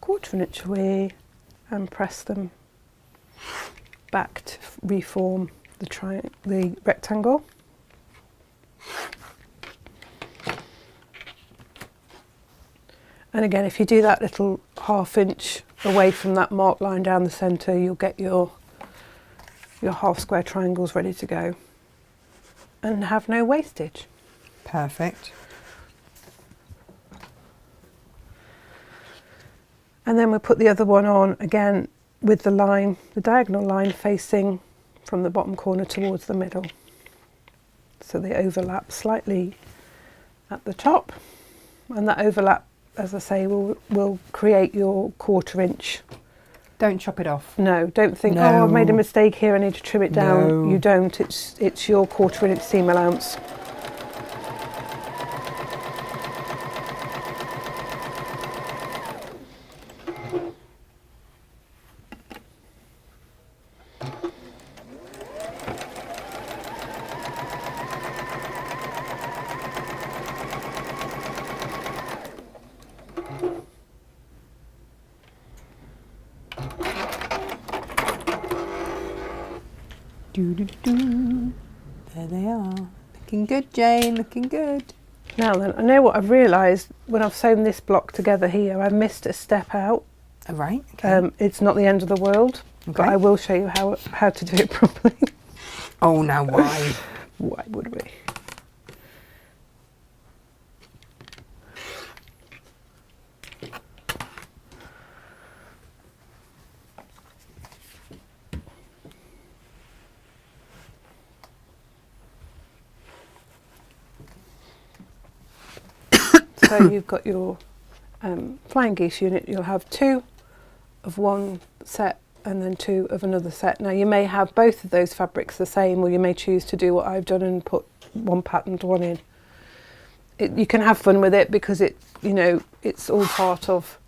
1/4 inch away and press them back to reform the rectangle. And again, if you do that little 1/2 inch away from that mark line down the centre, you'll get your half square triangles ready to go and have no wastage. Perfect. And then we'll put the other one on again with the line, the diagonal line facing from the bottom corner towards the middle. So they overlap slightly at the top, and that overlap, as I say, will create your 1/4 inch. Don't chop it off. No, don't think, No. oh, I've made a mistake here, I need to trim it down. No. You don't, it's your 1/4 inch seam allowance. Doo-doo-doo. There they are. Looking good, Jane, looking good. Now then, I know what I've realised when I've sewn this block together here, I've missed a step out. All right, okay. It's not the end of the world, but I will show you how to do it properly. Oh, now why? Why would we? So you've got your flying geese unit, you'll have 2 of one set and then 2 of another set. Now you may have both of those fabrics the same, or you may choose to do what I've done and put one patterned one in. You can have fun with it because it's all part of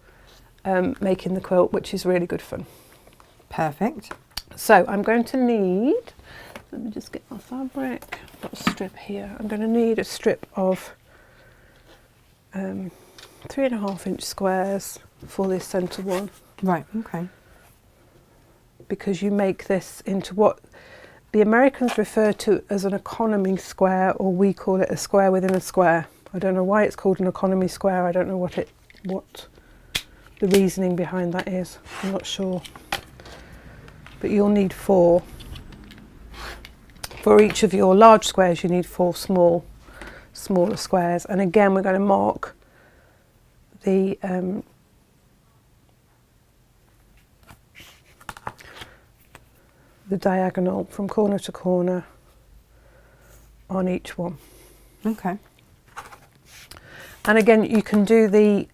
making the quilt, which is really good fun. Perfect. So I'm going to need, let me just get my fabric, I've got a strip here. I'm going to need a strip of 3.5 inch squares for this centre one. Right, okay. Because you make this into what the Americans refer to as an economy square, or we call it a square within a square. I don't know why it's called an economy square. I don't know what the reasoning behind that is. I'm not sure. But you'll need 4. For each of your large squares, you need 4 smaller squares. And again, we're going to mark the diagonal from corner to corner on each one. Okay. And again, you can do the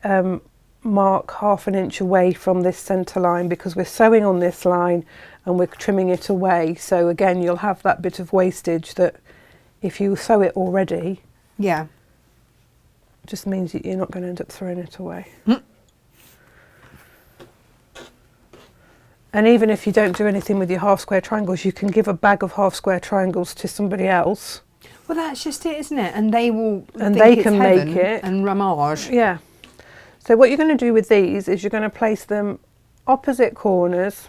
mark 1/2 inch away from this centre line, because we're sewing on this line and we're trimming it away. So again, you'll have that bit of wastage that if you sew it already, yeah, just means that you're not going to end up throwing it away. And even if you don't do anything with your half square triangles, you can give a bag of half square triangles to somebody else. Well, that's just it, isn't it? And they will. And think they it's can heaven make it. and ramage. Yeah. So what you're going to do with these is you're going to place them opposite corners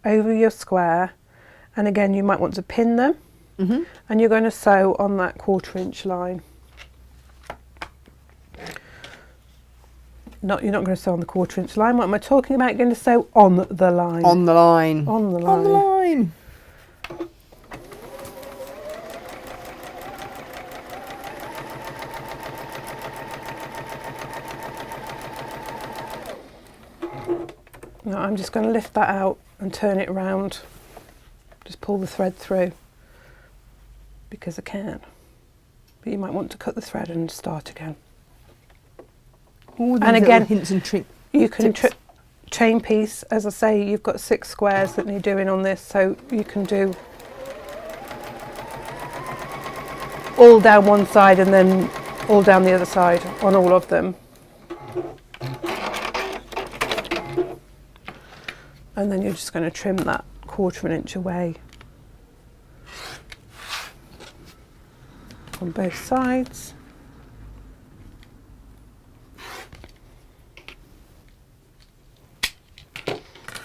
over your square. And again, you might want to pin them. Mm-hmm. And you're going to sew on that 1/4 inch line. You're not going to sew on the 1/4 inch line. What am I talking about? You're going to sew on the line. On the line. On the line. On the line. Now I'm just going to lift that out and turn it around. Just pull the thread through, because I can. But you might want to cut the thread and start again. And again, hints and tricks. You can chain piece, as I say, you've got 6 squares that need doing on this, so you can do all down one side and then all down the other side on all of them. And then you're just going to trim that 1/4 inch away on both sides.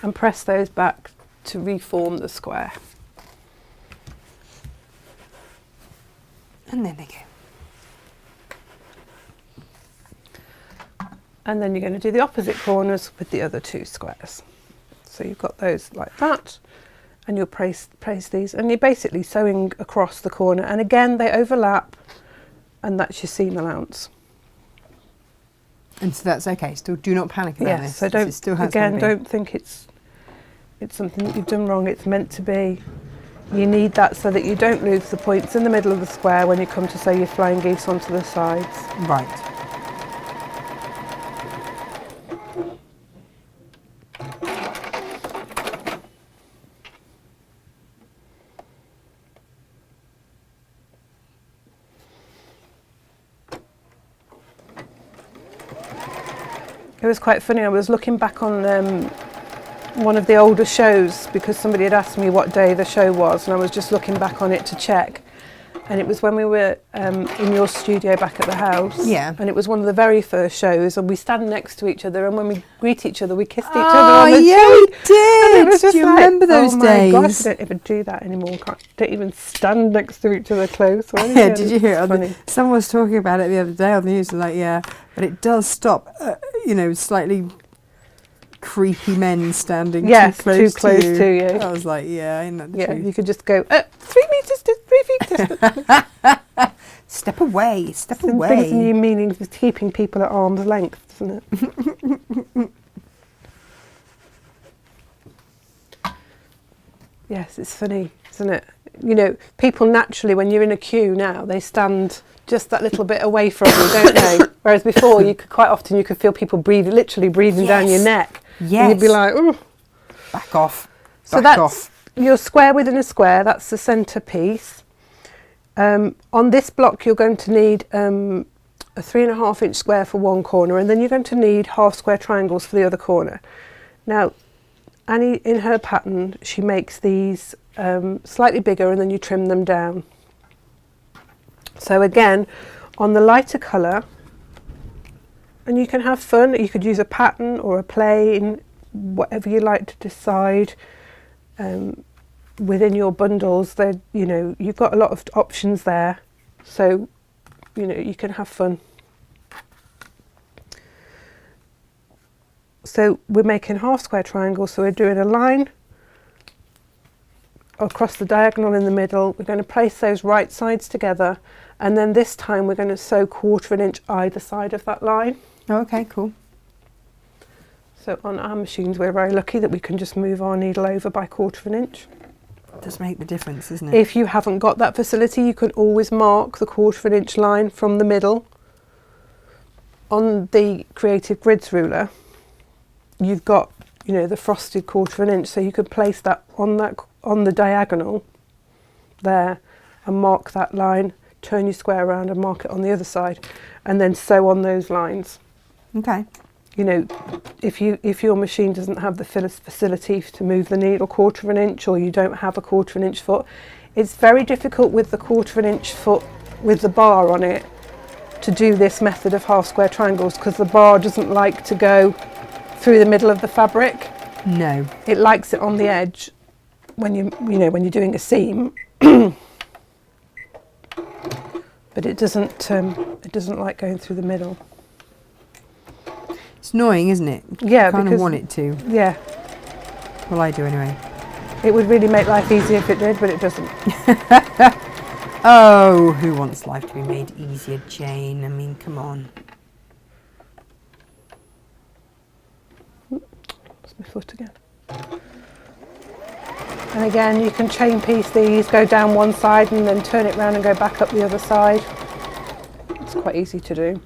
And press those back to reform the square. And there they go. And then you're going to do the opposite corners with the other 2 squares. So you've got those like that, and you'll place these, and you're basically sewing across the corner, and again they overlap, and that's your seam allowance. And so that's okay. Still, do not panic about this. So don't think it's something that you've done wrong. It's meant to be. You need that so that you don't lose the points in the middle of the square when you come to sew your flying geese onto the sides. Right. It was quite funny. I was looking back on one of the older shows because somebody had asked me what day the show was, and I was just looking back on it to check. And it was when we were in your studio back at the house. Yeah. And it was one of the very first shows, and we stand next to each other, and when we greet each other, we kissed each other on the yeah, we cheek. did. Do you like, remember those days? Oh my gosh, I don't even do that anymore. Don't even stand next to each other close. Or Yeah, did you hear it? Funny. Someone was talking about it the other day on the news, like, yeah, but it does stop, slightly creepy men standing too close to you. I was like, yeah, isn't that the truth? You could just go 3 meters, 3 feet distance. Step away, step Some away. things new meanings of keeping people at arm's length, isn't it? Yes, it's funny, isn't it? You know, people naturally, when you're in a queue now, they stand just that little bit away from you, don't they? Whereas before, you could feel people literally breathing down your neck. Yes. And you'd be like, oh. Back off. So that's your square within a square. That's the centre piece. On this block, you're going to need a 3.5 inch square for one corner, and then you're going to need half square triangles for the other corner. Now, Annie, in her pattern, she makes these slightly bigger, and then you trim them down. So again, on the lighter colour, and you can have fun. You could use a pattern or a plain, whatever you like to decide. Within your bundles, you've got a lot of options there, so you can have fun. So we're making half square triangles, so we're doing a line across the diagonal in the middle. We're going to place those right sides together, and then this time we're going to sew 1/4 inch either side of that line. Oh, okay, cool. So on our machines, we're very lucky that we can just move our needle over by 1/4 inch. It does make the difference, doesn't it? If you haven't got that facility, you can always mark the 1/4 inch line from the middle. On the Creative Grids ruler, you've got, the frosted 1/4 inch, so you could place that on the diagonal there and mark that line, turn your square around and mark it on the other side, and then sew on those lines. Okay. If your machine doesn't have the facility to move the needle 1/4 inch, or you don't have a 1/4 inch foot, it's very difficult with the 1/4 inch foot with the bar on it to do this method of half square triangles, because the bar doesn't like to go through the middle of the fabric. No. It likes it on the edge when you're doing a seam. But it doesn't like going through the middle. It's annoying, isn't it? Yeah, you kind because of want it to. Yeah. Well, I do anyway. It would really make life easier if it did, but it doesn't. Oh, who wants life to be made easier, Jane? I mean, come on. That's my foot again. And again, you can chain piece these, go down one side and then turn it round and go back up the other side. It's quite easy to do.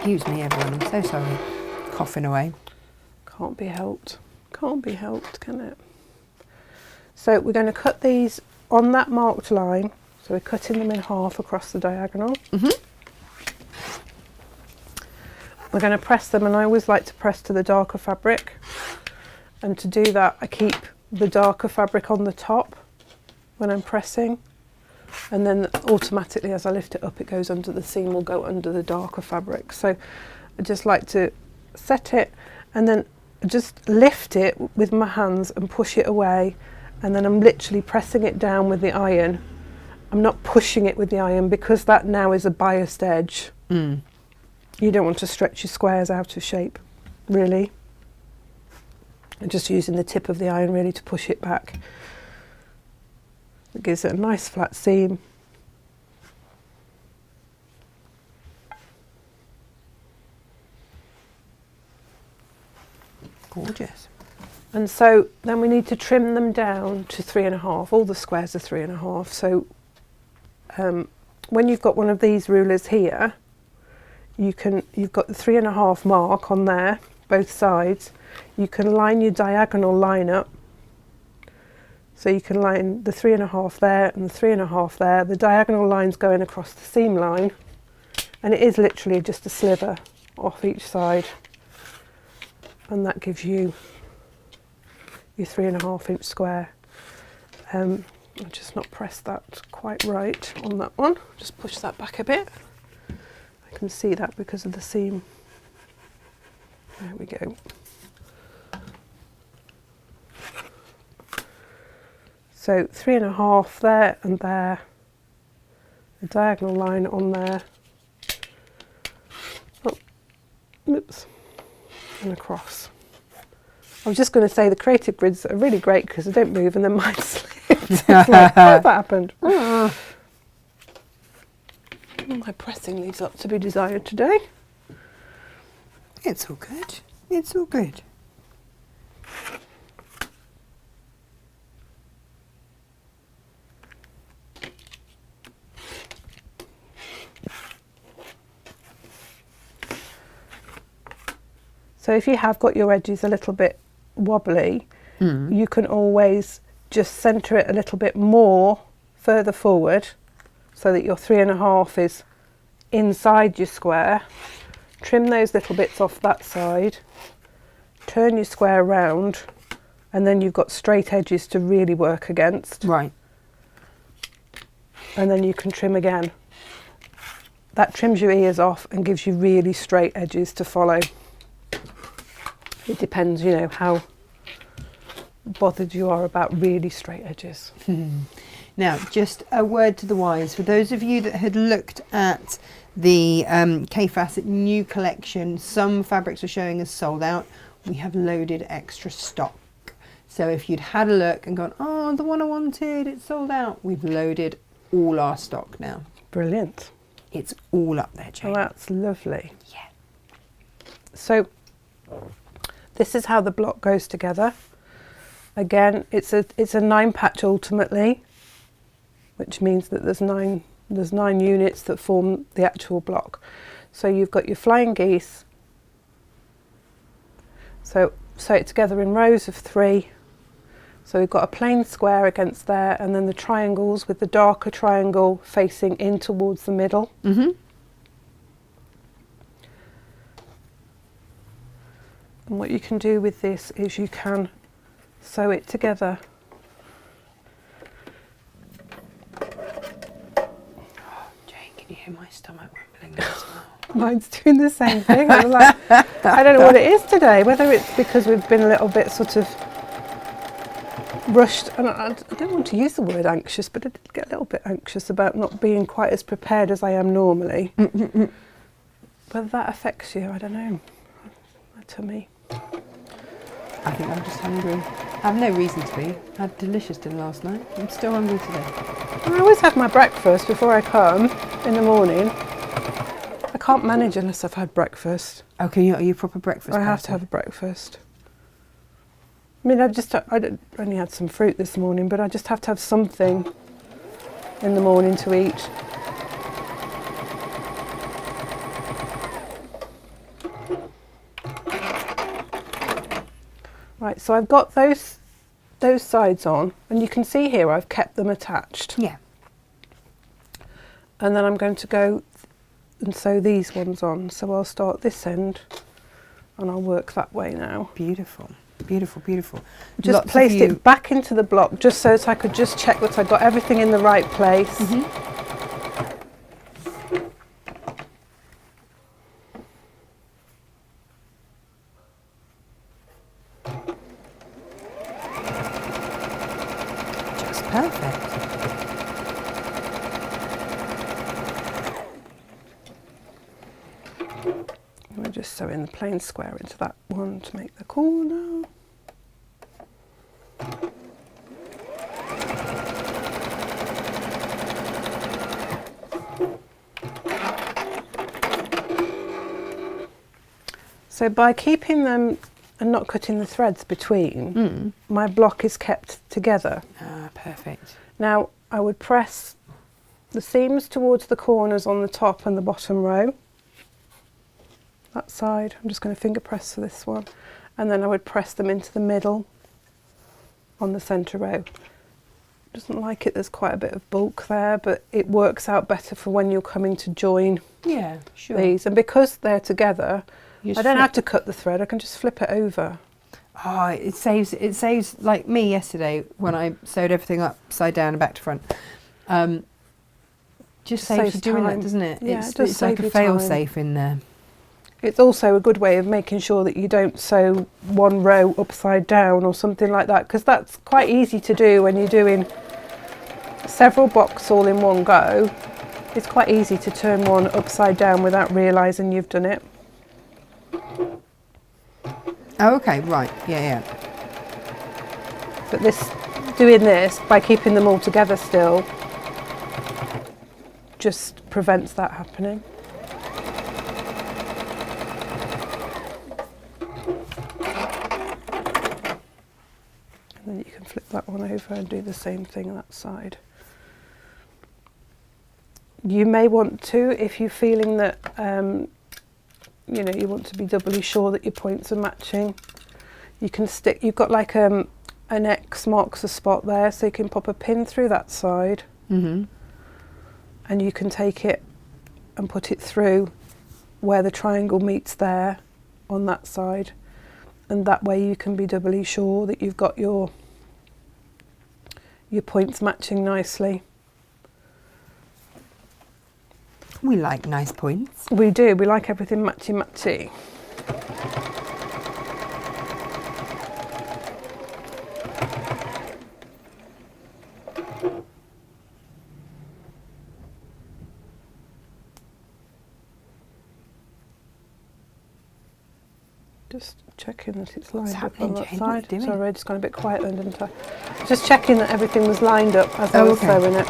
Excuse me, everyone. I'm so sorry. Coughing away. Can't be helped. Can't be helped, can it? So we're going to cut these on that marked line. So we're cutting them in half across the diagonal. We're going to press them, and I always like to press to the darker fabric. And to do that, I keep the darker fabric on the top when I'm pressing. And then automatically, as I lift it up, it goes under the seam, will go under the darker fabric. So I just like to set it, and then just lift it with my hands and push it away, and then I'm literally pressing it down with the iron. I'm not pushing it with the iron because that now is a biased edge. You don't want to stretch your squares out of shape, really. And just using the tip of the iron really to push it back. It gives it a nice flat seam. Gorgeous. And so then we need to trim them down to 3.5. All the squares are 3.5. So when you've got one of these rulers here, you've got the 3.5 mark on there, both sides. You can line your diagonal line up. So you can line the 3.5 there and the 3.5 there. The diagonal line's going across the seam line, and it is literally just a sliver off each side. And that gives you your 3.5 inch square. I've just not pressed that quite right on that one. Just push that back a bit. I can see that because of the seam. There we go. So 3.5 there and there. The diagonal line on there. Oh, oops. And across. I was just going to say the creative grids are really great because they don't move and then mine slipped. Like, how's that happened? My pressing leaves up to be desired today. It's all good. It's all good. So if you have got your edges a little bit wobbly, you can always just centre it a little bit more further forward so that your 3.5 is inside your square. Trim those little bits off that side, turn your square around, and then you've got straight edges to really work against. Right. And then you can trim again. That trims your ears off and gives you really straight edges to follow. It depends, you know, how bothered you are about really straight edges. Now, just a word to the wise. For those of you that had looked at the K-Facet new collection, some fabrics are showing as sold out. We have loaded extra stock. So if you'd had a look and gone, oh, the one I wanted, it's sold out, we've loaded all our stock now. Brilliant. It's all up there, Jane. Oh, that's lovely. Yeah. So this is how the block goes together. Again, it's a 9 patch ultimately, which means that there's nine units that form the actual block. So you've got your flying geese. So sew it together in rows of 3. So we've got a plain square against there, and then the triangles with the darker triangle facing in towards the middle. And what you can do with this is you can sew it together. Oh, Jane, can you hear my stomach rumbling as well? Mine's doing the same thing. I'm like, I don't know what it is today, whether it's because we've been a little bit sort of rushed. And I don't want to use the word anxious, but I did get a little bit anxious about not being quite as prepared as I am normally. Whether that affects you, I don't know. My tummy. I think I'm just hungry. I have no reason to be. I had delicious dinner last night. I'm still hungry today. I always have my breakfast before I come in the morning. I can't manage unless I've had breakfast. Okay, are you a proper breakfast I have person? to have a breakfast. I mean, I only had some fruit this morning, but I just have to have something in the morning to eat. Right, so I've got those sides on, and you can see here I've kept them attached. Yeah. And then I'm going to go and sew these ones on. So I'll start this end and I'll work that way now. Beautiful, beautiful, beautiful. Just placed it back into the block just so that I could just check that I got everything in the right place. Perfect. We're just sewing the plain square into that one to make the corner. So by keeping them and not cutting the threads between, my block is kept together. Ah, perfect. Now I would press the seams towards the corners on the top and the bottom row. That side, I'm just going to finger press for this one, and then I would press them into the middle on the centre row. Doesn't like it, there's quite a bit of bulk there, but it works out better for when you're coming to join these. And because they're together, I don't have to cut the thread, I can just flip it over. Oh, it saves like me yesterday when I sewed everything upside down and back to front. Just saves you doing that, doesn't it? Yeah, It's like a fail-safe in there. It's also a good way of making sure that you don't sew one row upside down or something like that, because that's quite easy to do when you're doing several blocks all in one go. It's quite easy to turn one upside down without realising you've done it. Oh, okay, right, yeah. But doing this by keeping them all together still just prevents that happening. And then you can flip that one over and do the same thing on that side. You may want to, if you're feeling that you want to be doubly sure that your points are matching, you can stick, you've got like an X marks a spot there, so you can pop a pin through that side, and you can take it and put it through where the triangle meets there on that side, and that way you can be doubly sure that you've got your points matching nicely. We like nice points. We do, we like everything matchy-matchy. Just checking that it's lined up on that side. Sorry, I just gone a bit quiet then, didn't I? Just checking that everything was lined up as I was sewing it.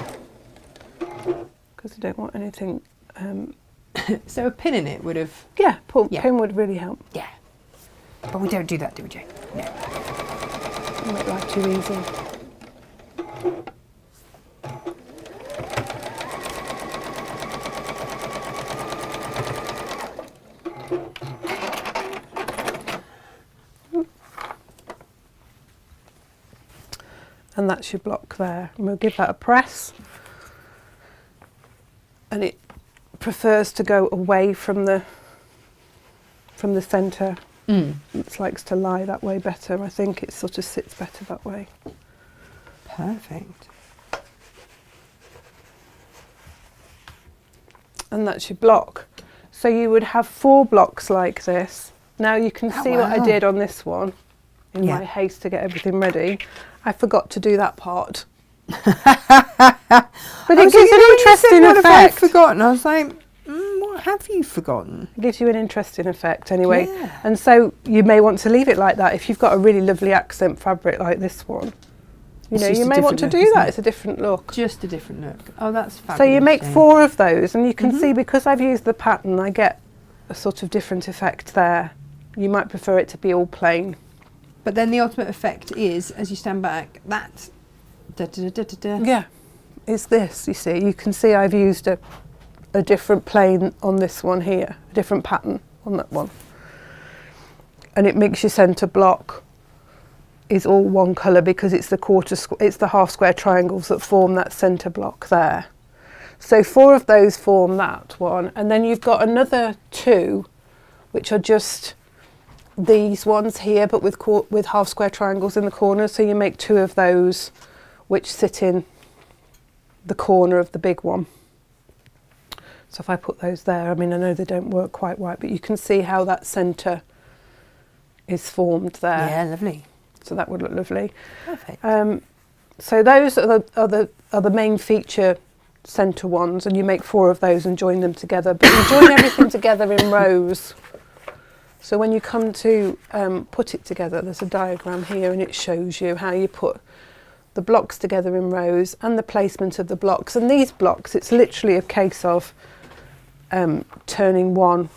Because I don't want anything... So a pin in it would have... Yeah, pin would really help. Yeah. But we don't do that, do we, Jane? No. Make life too easy. And that's your block there. And we'll give that a press. And it prefers to go away from the centre. It likes to lie that way better. I think it sort of sits better that way. Perfect. And that's your block. So you would have 4 blocks like this. Now you can see what I did on this one in my haste to get everything ready. I forgot to do that part. But it gives an interesting effect. I've forgotten. I was like, what have you forgotten? It gives you an interesting effect anyway. Yeah. And so you may want to leave it like that if you've got a really lovely accent fabric like this one. You may want to do that. It's a different look. Just a different look. Oh, that's fabulous. So you make 4 of those, and you can see because I've used the pattern, I get a sort of different effect there. You might prefer it to be all plain. But then the ultimate effect is, as you stand back, that... Yeah, it's this, you see. You can see I've used a different plain on this one here, a different pattern on that one. And it makes your centre block is all one colour because it's the half square triangles that form that centre block there. So 4 of those form that one, and then you've got another 2 which are just these ones here but with half square triangles in the corner, so you make 2 of those which sit in the corner of the big one. So if I put those there, I mean I know they don't work quite right, but you can see how that centre is formed there. Yeah, lovely. So that would look lovely. Perfect. So those are the main feature centre ones, and you make 4 of those and join them together. But you join everything together in rows. So when you come to put it together, there's a diagram here, and it shows you how you put the blocks together in rows and the placement of the blocks. And these blocks, it's literally a case of turning one.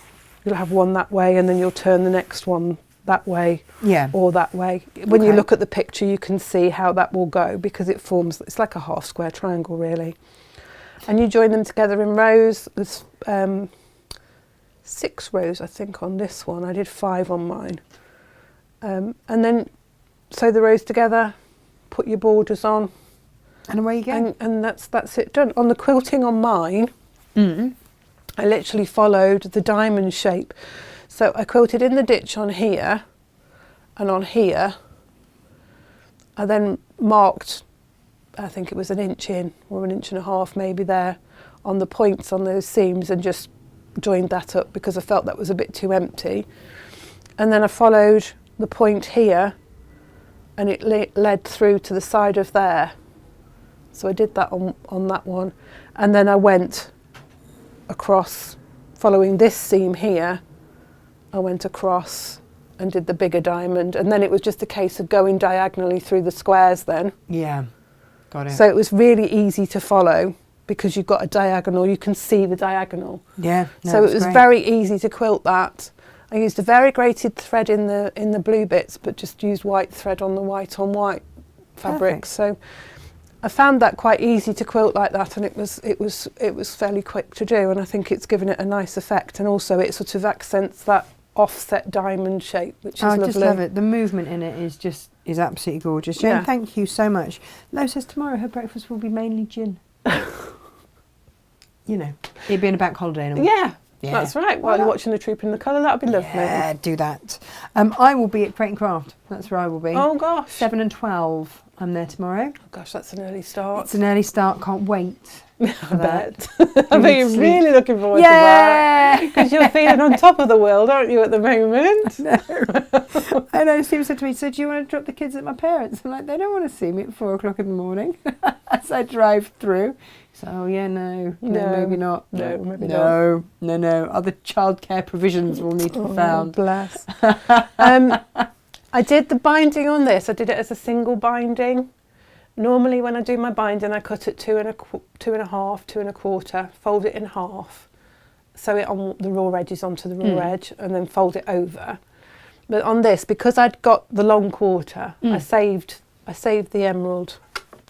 You'll have one that way, and then you'll turn the next one that way, or that way. When you look at the picture, you can see how that will go, because it forms, it's like a half square triangle really. And you join them together in rows. There's 6 rows, I think, on this one. I did 5 on mine. And then sew the rows together, put your borders on, and away you go. And that's it done. On the quilting on mine, I literally followed the diamond shape. So I quilted in the ditch on here and on here. I then marked, I think it was 1 inch in, or 1.5 inches maybe there, on the points on those seams, and just joined that up because I felt that was a bit too empty. And then I followed the point here, and it led through to the side of there. So I did that on that one. And then I went across, following this seam here, I went across and did the bigger diamond. And then it was just a case of going diagonally through the squares then. Yeah, got it. So it was really easy to follow because you've got a diagonal, you can see the diagonal. Yeah, no, so it was very easy to quilt that. I used a variegated thread in the blue bits, but just used white thread on the white on white fabric. Perfect. So I found that quite easy to quilt like that, and it was fairly quick to do, and I think it's given it a nice effect, and also it sort of accents that offset diamond shape, which is lovely. I just love it. The movement in it is absolutely gorgeous. Jane, thank you so much. Lo says tomorrow her breakfast will be mainly gin. You know, it being a bank holiday. Yeah, that's right. While you're watching the Troop in the Colour, that would be lovely. Yeah, do that. I will be at Crate and Craft. That's where I will be. Oh gosh. 7 and 12. I'm there tomorrow. Oh gosh, that's an early start. It's an early start. Can't wait. I bet. I bet you're really looking forward to that. Yeah. Because you're feeling on top of the world, aren't you, at the moment? No. I know. Steve said to me, so do you want to drop the kids at my parents'? I'm like, they don't want to see me at 4 o'clock in the morning as I drive through. So, oh yeah, no, maybe not. No, maybe not. No. Other childcare provisions will need to be found. Bless. I did the binding on this. I did it as a single binding. Normally when I do my binding, I cut it 2 1/2, 2 1/4, fold it in half, sew it on the raw edges onto the raw edge, and then fold it over. But on this, because I'd got the long quarter, I saved the emerald,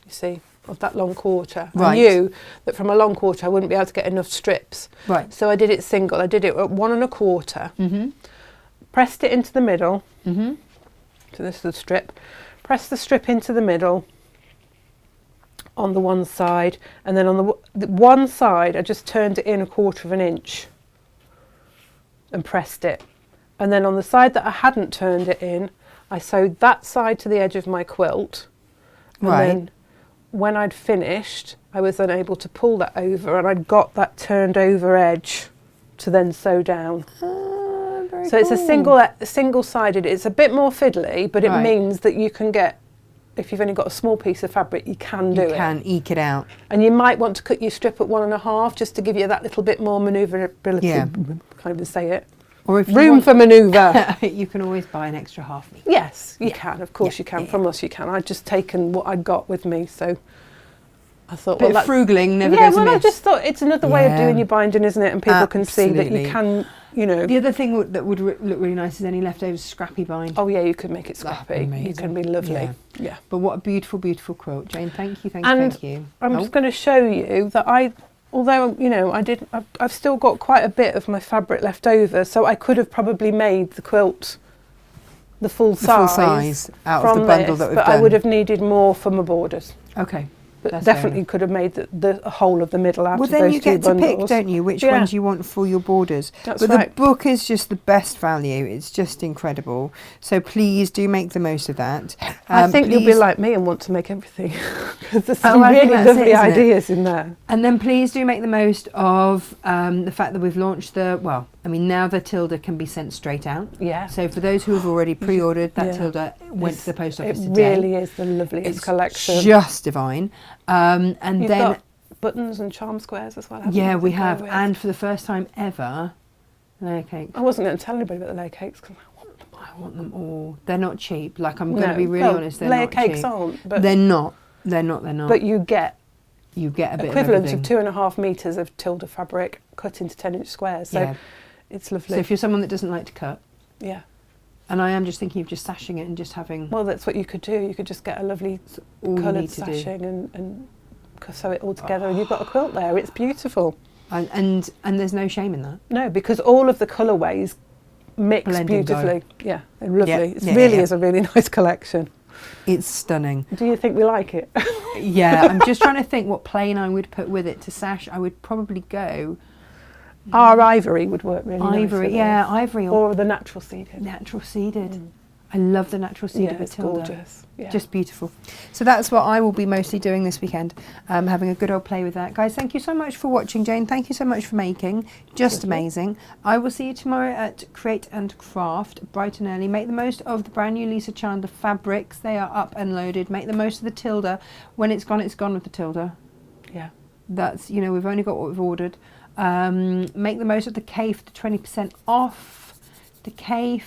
you see, of that long quarter. Right. I knew that from a long quarter I wouldn't be able to get enough strips. Right. So I did it single. I did it at 1 1/4, pressed it into the middle. So this is the strip. Press the strip into the middle on the one side, and then on the one side I just turned it in 1/4 inch and pressed it. And then on the side that I hadn't turned it in, I sewed that side to the edge of my quilt. And then when I'd finished, I was then able to pull that over, and I'd got that turned over edge to then sew down. So it's a single-sided. It's a bit more fiddly, but it means that you can get, if you've only got a small piece of fabric, you can do it. You can eke it out. And you might want to cut your strip at 1 1/2 just to give you that little bit more manoeuvrability. Yeah. Can't even say it. Or if room for manoeuvre. You can always buy an extra half meter. Yes, you can. Of course you can. From us you can. I'd just taken what I'd got with me, so I thought, bit of frugaling never goes amiss. I just thought it's another way of doing your binding, isn't it? And people can see that you can, you know. The other thing that would look really nice is any leftovers scrappy bind. Oh yeah, you could make it scrappy. You can be lovely. Yeah. But what a beautiful, beautiful quilt, Jane. Thank you. I'm just going to show you that although you know I've still got quite a bit of my fabric left over, so I could have probably made the quilt the full size out of the bundle that we've done. I would have needed more for my borders. Okay. But definitely could have made the whole of the middle out of those 2 bundles. Well, then you get to pick, don't you, which ones you want for your borders. That's but right. The book is just the best value. It's just incredible. So please do make the most of that. I think you'll be like me and want to make everything. Because there's some really lovely ideas in there. And then please do make the most of the fact that we've launched now the Tilda can be sent straight out. Yeah. So for those who have already pre-ordered, that Tilda went to the post office today. It really is the loveliest collection. Just divine. And You've then got buttons and charm squares as well, haven't yeah, you, we have. And for the first time ever, layer cakes. I wasn't going to tell anybody about the layer cakes because I want them all. They're not cheap. Like, I'm going to be really honest, they're layer not cakes cheap. aren't. But They're not. But you get a bit equivalent of 2.5 metres of Tilda fabric cut into 10-inch squares. So it's lovely. So if you're someone that doesn't like to cut, yeah. And I am just thinking of just sashing it and just having. Well, that's what you could do. You could just get a lovely coloured sashing and sew it all together, and you've got a quilt there. It's beautiful. And there's no shame in that. No, because all of the colourways mix beautifully. Yeah, they're lovely. It really is a really nice collection. It's stunning. Do you think we like it? Yeah, I'm just trying to think what plain I would put with it to sash. I would probably go. Our ivory would work really Ivory, nicely. Ivory. Or the natural seeded. Natural seeded. I love the natural seeded it's Tilda. gorgeous. Yeah. Just beautiful. So that's what I will be mostly doing this weekend, having a good old play with that. Guys, thank you so much for watching. Jane, thank you so much for making. Just amazing. I will see you tomorrow at Create and Craft, bright and early. Make the most of the brand new Lisa Chandler fabrics. They are up and loaded. Make the most of the Tilda. When it's gone with the Tilda. Yeah. That's, we've only got what we've ordered. Make the most of the CAIF, the 20% off the CAIF.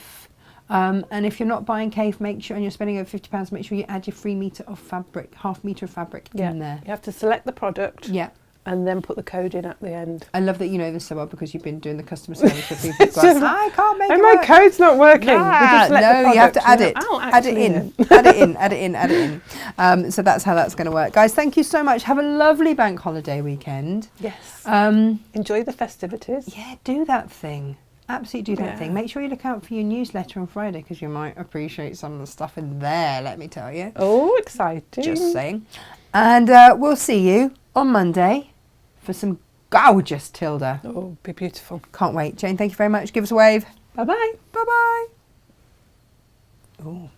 And if you're not buying CAIF, make sure, and you're spending over £50, make sure you add your 3 metre of fabric, half metre of fabric in there. You have to select the product. Yeah. And then put the code in at the end. I love that you know this so well because you've been doing the customer service for people. I can't make it my work. code's not working. No, you have to add it. Add it in. So that's how that's going to work. Guys, thank you so much. Have a lovely bank holiday weekend. Yes. Enjoy the festivities. Yeah, do that thing. Absolutely do that thing. Make sure you look out for your newsletter on Friday because you might appreciate some of the stuff in there, let me tell you. Oh, exciting. Just saying. And we'll see you on Monday for some gorgeous Tilda. Oh, be beautiful. Can't wait. Jane, thank you very much. Give us a wave. Bye-bye. Bye-bye. Oh.